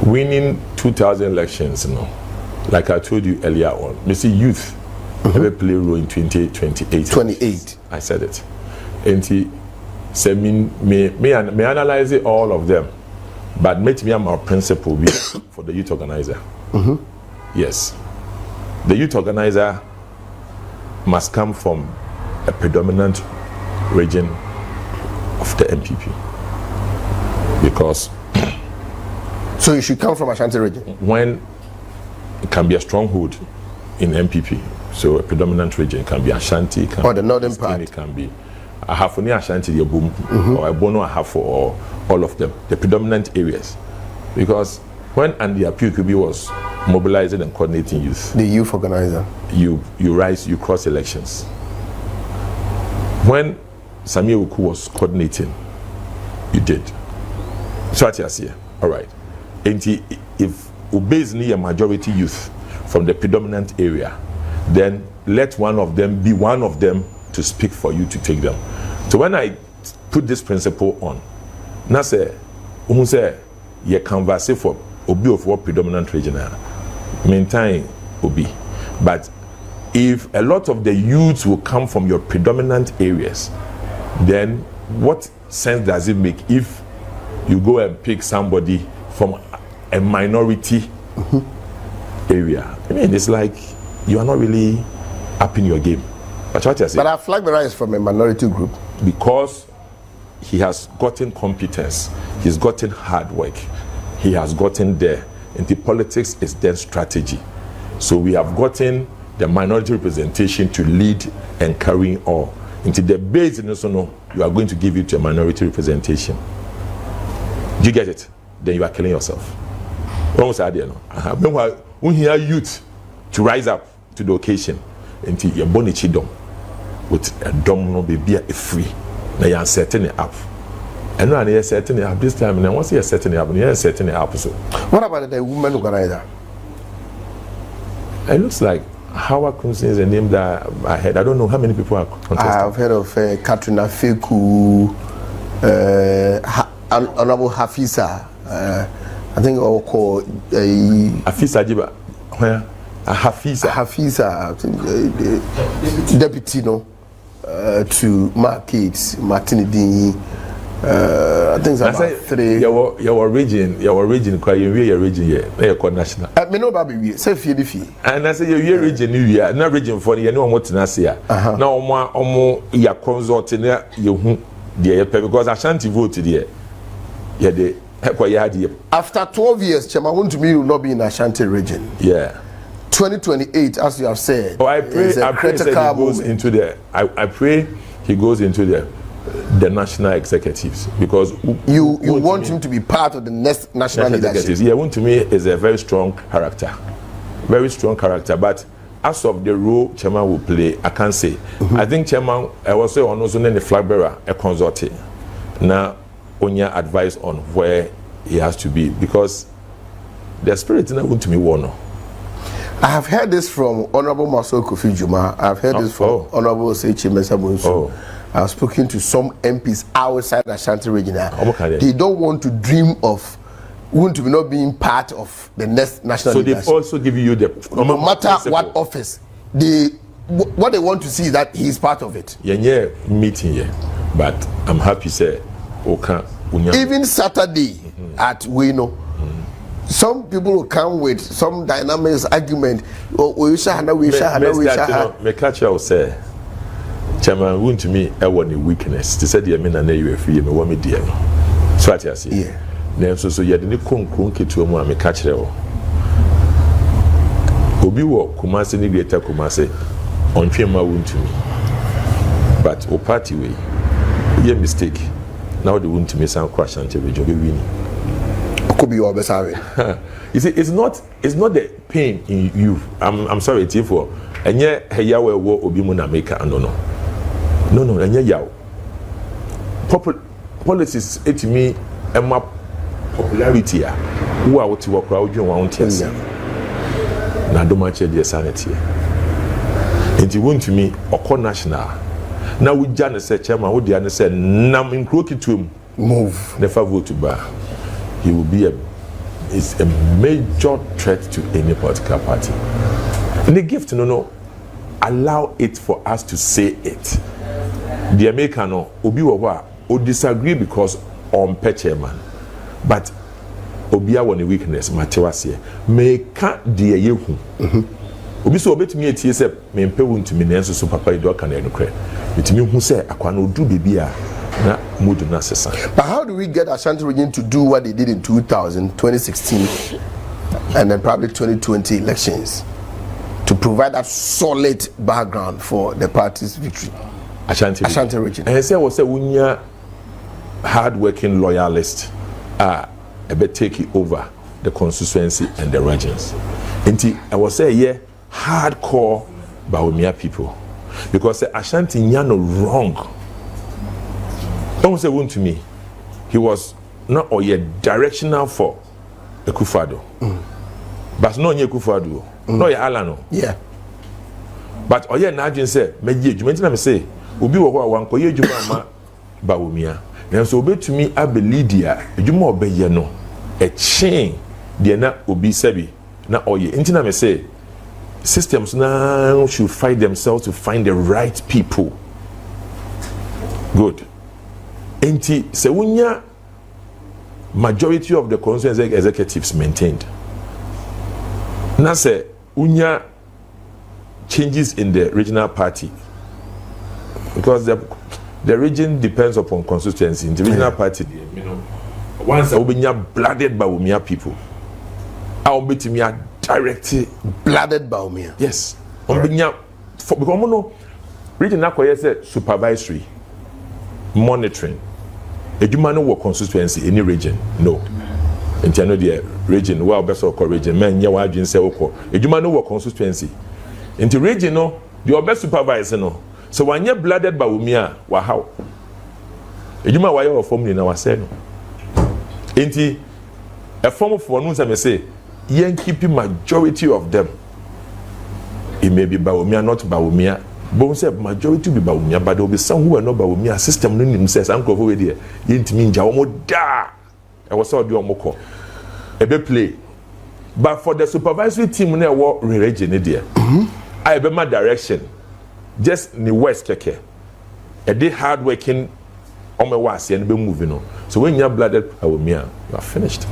Speaker 1: Winning 2000 elections, like I told you earlier on, you see youth ever play a role in 28. I said it. And he said me analyze it, all of them, but make me my principle be for the youth organizer. Yes, the youth organizer must come from a predominant region of the NPP, because
Speaker 2: so you should come from Ashanti region.
Speaker 1: When it can be a stronghold in NPP, so a predominant region can be Ashanti,
Speaker 2: or the northern part.
Speaker 1: It can be a half of Ashanti, or a Bono, a half, or all of them, the predominant areas. Because when Andy Apukubi was mobilizing and coordinating youth,
Speaker 2: the youth organizer,
Speaker 1: you rise, you cross elections. When Samia Uku was coordinating, you did. So what you see, all right. And if obeys near a majority youth from the predominant area, then let one of them be one of them to speak for you to take them. So when I put this principle on, now say, who say you canvass for obi of what predominant region, maintain obi, but if a lot of the youths will come from your predominant areas, then what sense does it make if you go and pick somebody from a minority area? I mean, it's like you are not really up in your game. But what I say?
Speaker 2: But our flag bearer is from a minority group.
Speaker 1: Because he has gotten competence, he's gotten hard work, he has gotten there. And the politics is then strategy. So we have gotten the minority representation to lead and carry all. Into the base, you are going to give it to a minority representation. Do you get it? Then you are killing yourself. When you hear youth to rise up to the occasion, until you're born with a domino baby a free, now you're setting it up. And when you're setting it up this time, and once you're setting it up, you're setting it up. So,
Speaker 2: what about the woman organizer?
Speaker 1: It looks like Howard Kunsin is a name that I heard. I don't know how many people are contesting.
Speaker 2: I've heard of Katrina Feku, Honorable Hafisa. I think I'll call
Speaker 1: Hafisa Jiba. Where?
Speaker 2: Hafisa, deputy, to markets, Martinidi. I think it's about 3.
Speaker 1: Your region, quite your region here. They are called national.
Speaker 2: Me no baby, say fee.
Speaker 1: And I say your region, you are not region for you know what na say. Now, omo ya consort na you there because Ashanti vote there. Yeah, they
Speaker 2: after 12 years, Chema want to me will not be in Ashanti region.
Speaker 1: Yeah.
Speaker 2: 2028, as you have said.
Speaker 1: Oh, I pray he goes into the. I pray he goes into the national executives, because
Speaker 2: you want him to be part of the next national leadership.
Speaker 1: Yeah, Wunmi to me is a very strong character, But as of the role Chairman will play, I can't say. I think Chairman, I was say on also the flag bearer a consorte. Now, on your advice on where he has to be, because the spirit in Wunmi Wono.
Speaker 2: I have heard this from Honorable Maso Kofi Juma. I've heard this from Honorable Sechi Mensah. I've spoken to some MPs outside Ashanti region. They don't want to dream of want to be not being part of the next national leadership.
Speaker 1: So they've also given you the
Speaker 2: no matter principle. What office, what they want to see is that he is part of it.
Speaker 1: Yeah, meeting here, but I'm happy say
Speaker 2: even Saturday at Wino. Some people will come with some dynamics argument. We shall.
Speaker 1: Me catch you say, Chairman, won't me I want a weakness. They said, "You mean I know you are free. Me want me dear." So what you say?
Speaker 2: Yeah.
Speaker 1: Then so you didn't come to me. Me catch you. Obi wo Kumasi ni greater Kumasi. On Chema won't me. But o party way, you mistake. Now they won't me some crash and TV job winning.
Speaker 2: Could be your best.
Speaker 1: You see, it's not the pain in you. I'm sorry, it's for and yet hey yawe wo obi mu na make and no and yet yaw policies it me Emma popularity a wo a wote wo kra wodwen wa wonte ase na do ma che de sanity enti wontumi okọ national na wo gya ne se chairman wo dia ne se nam nkro kituem
Speaker 2: move
Speaker 1: never vote ba he will be a major threat to any political party. And the gift no allow it for us to say it. The American obi wa o disagree because on per chairman, but obi a one weakness matewas here make the yehu obi so obetumi etie se me mpe wontumi na enso so papa ido kan enukre etumi hu se akwa na odu bebi a na mood na sesa.
Speaker 2: But how do we get Ashanti region to do what they did in 2016 and then probably 2020 elections to provide that solid background for the party's victory? Ashanti region.
Speaker 1: And say was say unya hard-working loyalist ebe take over the constituency and the regions. Inti I was say yeah hardcore Bawumia people because Ashanti nyano wrong. Don't say one to me. He was not directional for Ekufado. But no nye Ekufado. No ye Alano.
Speaker 2: Yeah.
Speaker 1: But oye na adwin say meji adwuma ntina me say obi wo ho a wanko ye adwuma ama Bawumia. Na so obetumi abelidia adwuma obeye no a chain de na obi sabi na oye ntina me say systems now should fight themselves to find the right people. Good. Enti se wunya majority of the constituency executives maintained. Na se unya changes in the regional party because the region depends upon constituency. In the regional party, you know, once I will be blooded Bawumia people, I will be to me directly
Speaker 2: blooded Bawumia.
Speaker 1: Yes, because no regional say supervisory monitoring. Ejuma no work constituency any region no. Enti ano the region wa best of region men nya wa adwin say okọ ejuma no work constituency. Enti region no the best supervisor no so wanye blooded Bawumia wa how ejuma wa your form ni na wa say no. Enti a form of one say me say yen keep majority of them. It may be Bawumia not Bawumia. But say majority be Bawumia, but there will be some who are not Bawumia. System no nim says uncle over there. Yintimi nja omo da. I was all do omoko. Ebe play. But for the supervisory team na wo region there. I be my direction. Just in the west keke. A day hard working on my wasi and be moving on. So when you are blooded Bawumia, you are finished.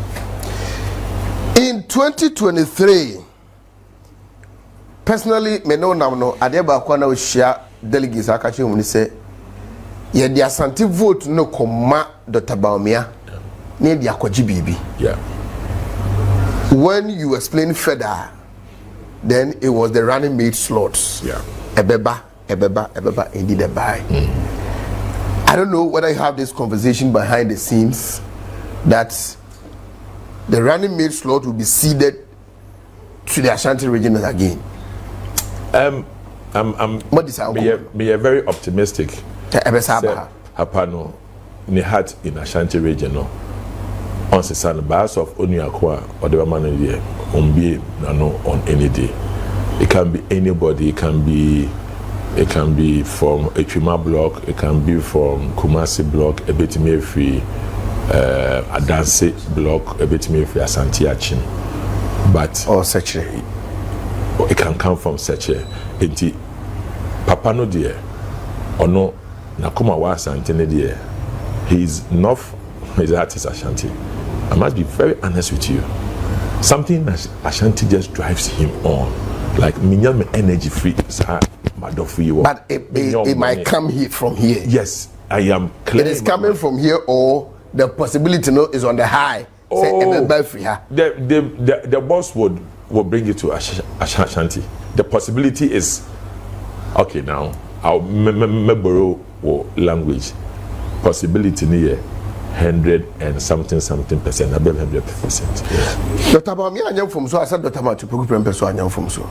Speaker 2: In 2023 personally, me no namno adeba kwa na oshia delegates akache mu ni say ye di Asante vote no koma Dr. Bawumia ne di akoji bibi.
Speaker 1: Yeah.
Speaker 2: When you explain further, then it was the running mate slots.
Speaker 1: Yeah.
Speaker 2: Ebeba, indeed a buy. I don't know whether you have this conversation behind the scenes that the running mate slot will be ceded to the Ashanti region again.
Speaker 1: I'm very optimistic. Hapano ni heart in Ashanti region no. On the sun bars of Oniakwa or the man here on be on any day. It can be anybody. It can be from Echima block. It can be from Kumasi block. A bit me free Adanse block. A bit me free Asante Achin. But
Speaker 2: or such
Speaker 1: it can come from such a enti papa no dear or no nakuma wa Asante ne dear he's north his artist Ashanti. I must be very honest with you, something that Ashanti just drives him on like minyam energy free
Speaker 2: but it might come here from here.
Speaker 1: Yes, I am clear.
Speaker 2: It is coming from here or the possibility no is on the high.
Speaker 1: The boss will bring it to Ashanti. The possibility is okay. Now I'll borrow language. Possibility near 100 and something percent, above 100%.
Speaker 2: Dr. Bawumia anyam from so I said Dr. Matu Poku Prempe so anyam from so.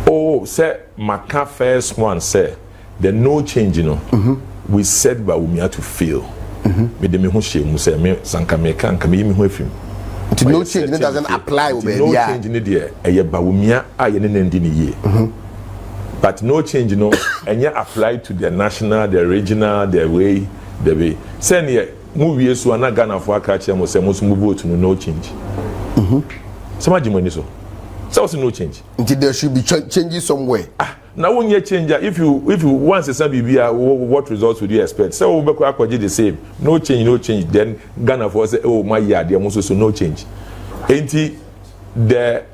Speaker 1: Oh, say Maka first one say the no change, you know. We said Bawumia to fail. me de me ho shame say me sanka me kan ka me ho afim.
Speaker 2: No change it doesn't apply baby.
Speaker 1: No change in there eye Bawumia aye ne ndi ne ye. But no change no enye apply to the national, the regional, the way say ne movie so na Ghana for aka che mo say mo so vote no change. Some money so what's no change?
Speaker 2: Until there should be changes somewhere.
Speaker 1: Now when you change, if you once a BBA, what results would you expect? So we be the same. No change. Then Ghana for say, oh my yard, there must also no change. Ain't the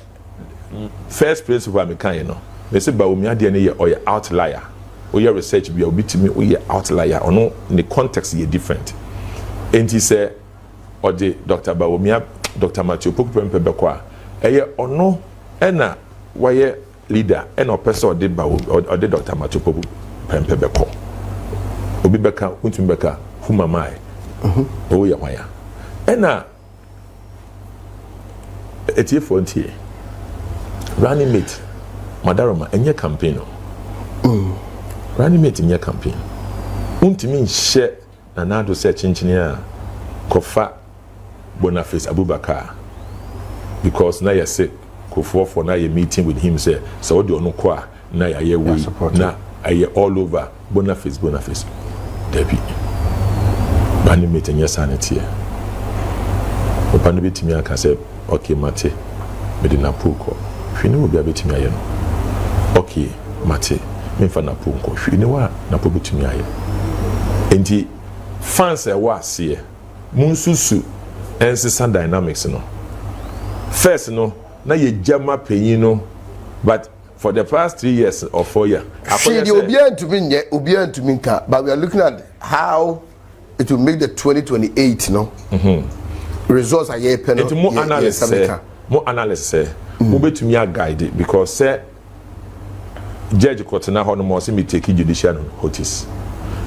Speaker 1: first principle I'm kind, you know. They say Bawumia DNA or your outlier, or your research be a bit to me or your outlier, or no in the context is different. Ain't he say or the Dr. Bawumia, Dr. Matthew Pukpempebekwa, or no, ena why leader and or person or the Dr. Matthew Pukpempebeko. Obibeka, Untumbeka, whom am I? Oh, yeah, why? Ena eti frontier running mate Madaroma enye campaign running mate enye campaign untimi nhye na nado se chinchini a kofa Boniface Abubakar because na yese kofo for na ye meeting with him say so odi ono kwa na ye we na aye all over Boniface Debbie running mate enye sanity opa no betimi aka say okay mate me de na puko hwini obi abetimi aye no okay mate me fa na puko hwini wa na po betimi aye enti fans e wa ase munsusu ensisa dynamics no first no na ye jama penyin no but for the past 3 years or 4 years obian to me but we are looking at how it will make the 2028 no results are here pen. It's more analysis say we betumi a guide because say judge court na ho no mo say me take judicial notice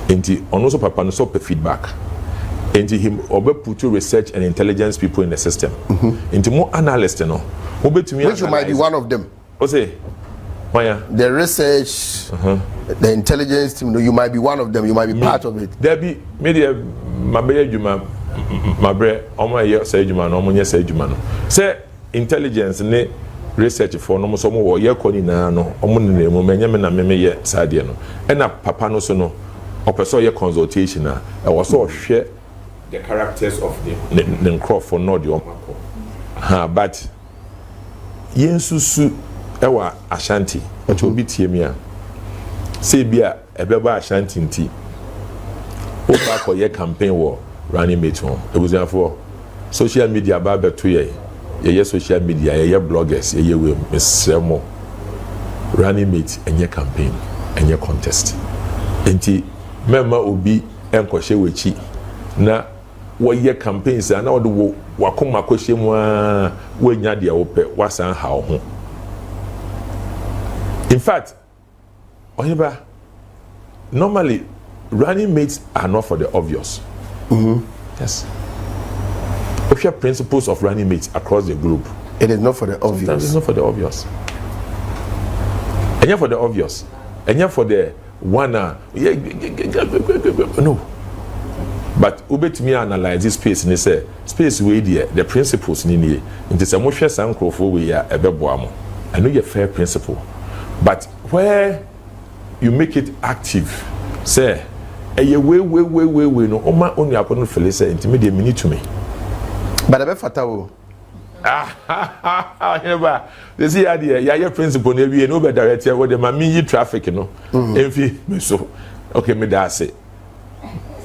Speaker 1: enti ono so papa no so pe feedback enti him obe put research and intelligence people in the system enti more analyst no we betumi
Speaker 2: which might be one of them
Speaker 1: o say why
Speaker 2: the research the intelligence team, you might be one of them, you might be part of it.
Speaker 1: There be media mabe adwuma mabre omo ye say adwuma no omo nye say adwuma no say intelligence ne research for no so mo wo ye koni na no omo ne mu menye me na me ye sade no e na papa no so no opeso ye consultation na e wo so hwe the characters of the crop for no the omako but yensusu e wa Ashanti o to bi tie mi a say bia ebeba Ashanti nti o ba ko ye campaign wo running mate home it was therefore social media ba beto ye social media ye bloggers ye we mesemo running mate enye campaign enye contest enti mema obi enkohye wechi na wo ye campaigns na wo de wakoma kohye mu a wanya de wo pe wasan ha ho in fact ohiba normally running mates are not for the obvious. Yes. If you have principles of running mates across the group,
Speaker 2: it is not for the obvious.
Speaker 1: It is not for the obvious. And yet for the obvious. And yet for the one no. But ube to me analyze this space and say space where the principles in here. It is a motion sankrofo we are ebeboamo. I know your fair principle. But where you make it active, say eye we no oma onu akono fele say intermediate minute to me
Speaker 2: but abe fatawo
Speaker 1: never they see ya principle na wie no be direct here with the mami traffic no enfi me so okay me da say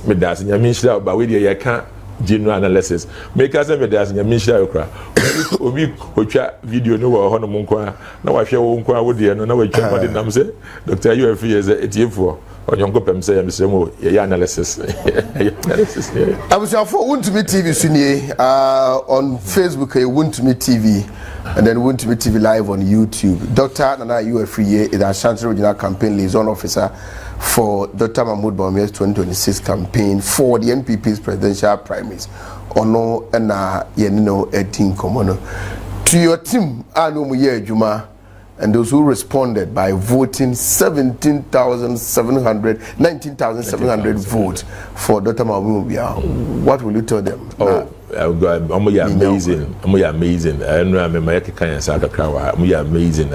Speaker 1: nyame nshira ba we dey ya ka general analysis make us me da say nyame nshira okra obi otwa video no wo ho no monko na wa hwe wo nko a wo dey no na wa twa body nam say Dr. Ayew fi is etiefo Onyonko pem say am say analysis.
Speaker 2: I was for Wontumi TV sunie on Facebook Wontumi TV and then Wontumi TV live on YouTube. Dr. Nana Ayew is the Ashanti Regional Campaign Liaison Officer for Dr. Mahmoud Bawumia's 2026 campaign for the NPP's presidential primaries. Ono na yenino 18 komono. To your team anu mu ye adwuma and those who responded by voting 19,700 votes for Dr. Bawumia. What will you tell them?
Speaker 1: Oh, you're amazing. You're amazing. I remember you're amazing.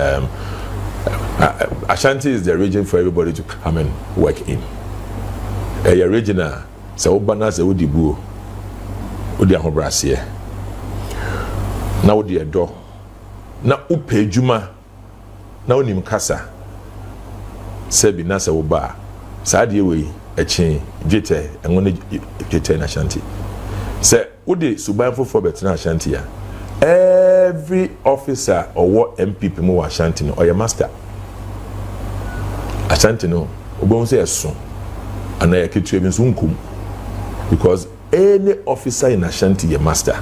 Speaker 1: Ashanti is the region for everybody to come and work in. A regional, so Obana se Udibu, Udia Brassier. Now, dear door. Now, Upe Juma. Now, Nimkasa. Sebi Nasa Uba. Sadi way, a chain, Jete, and one Jete in Ashanti. Say, Udi Subanfo for Betina Ashanti. Every officer or what NPP mo Ashanti no, or your master. Ashanti no, Obon say a son. And I keep even sunkum. Because any officer in Ashanti, your master.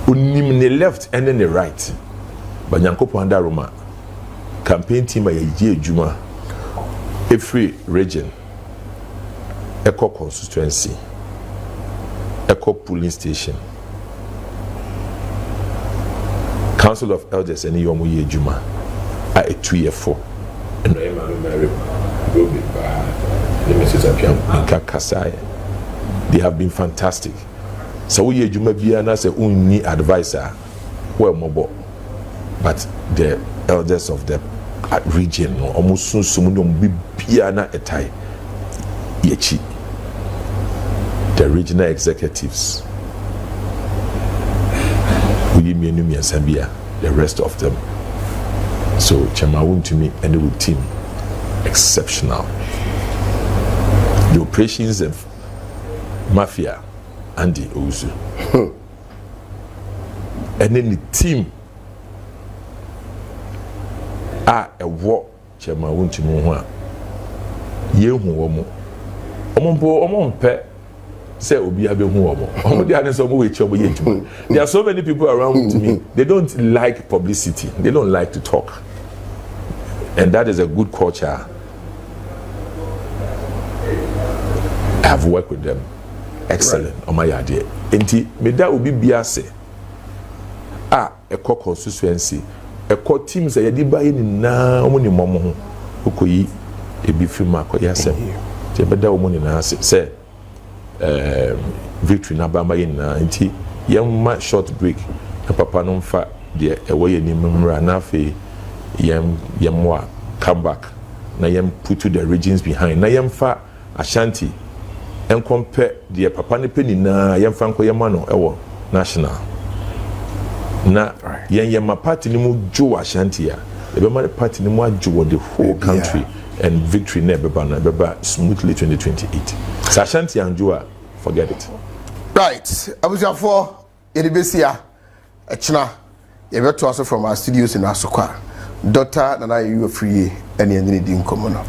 Speaker 1: Unim the left and then the right. But Yankopo and Roma campaign team by Ayew Juma, every region, Echo constituency, Echo polling station, Council of Elders and Yomu Juma at a 2-year-4. And I am they have been fantastic. So we Juma Biana say only advisor, well mobile. But the elders of the region almost soon sumundum bibiana etai yechi. The regional executives, the rest of them. So Chamawun to me and the team exceptional. The operations of mafia Andy Ozu. And then the team a war Chairman won't you know ye who omo pe say obi abe hu omo dey are some way trouble ye. There are so many people around me, they don't like publicity, they don't like to talk, and that is a good culture. I have worked with them excellent on my idea. Enti me da obi bia say a constituency a team say yedi baye ni na omo ni momo ho okoyi ebi film akoya sem te beda omo ni na say victory na ba maye na nti yemma short break na papa no mfa de ewoye ni mmra na afi yemwa come back na yem put to the regions behind na yemfa Ashanti and compare the papa ni penny na yemfa nko yemma no ewo national na yemma party ni mu jo Ashanti ya the party ni mu ajo the whole country and victory na beba smoothly 2028 so Ashanti and Joa forget it
Speaker 2: right abuja for edibesia echna yebeto aso from our studios in Asokwa Dr. Nana Ayew free any di nkomo no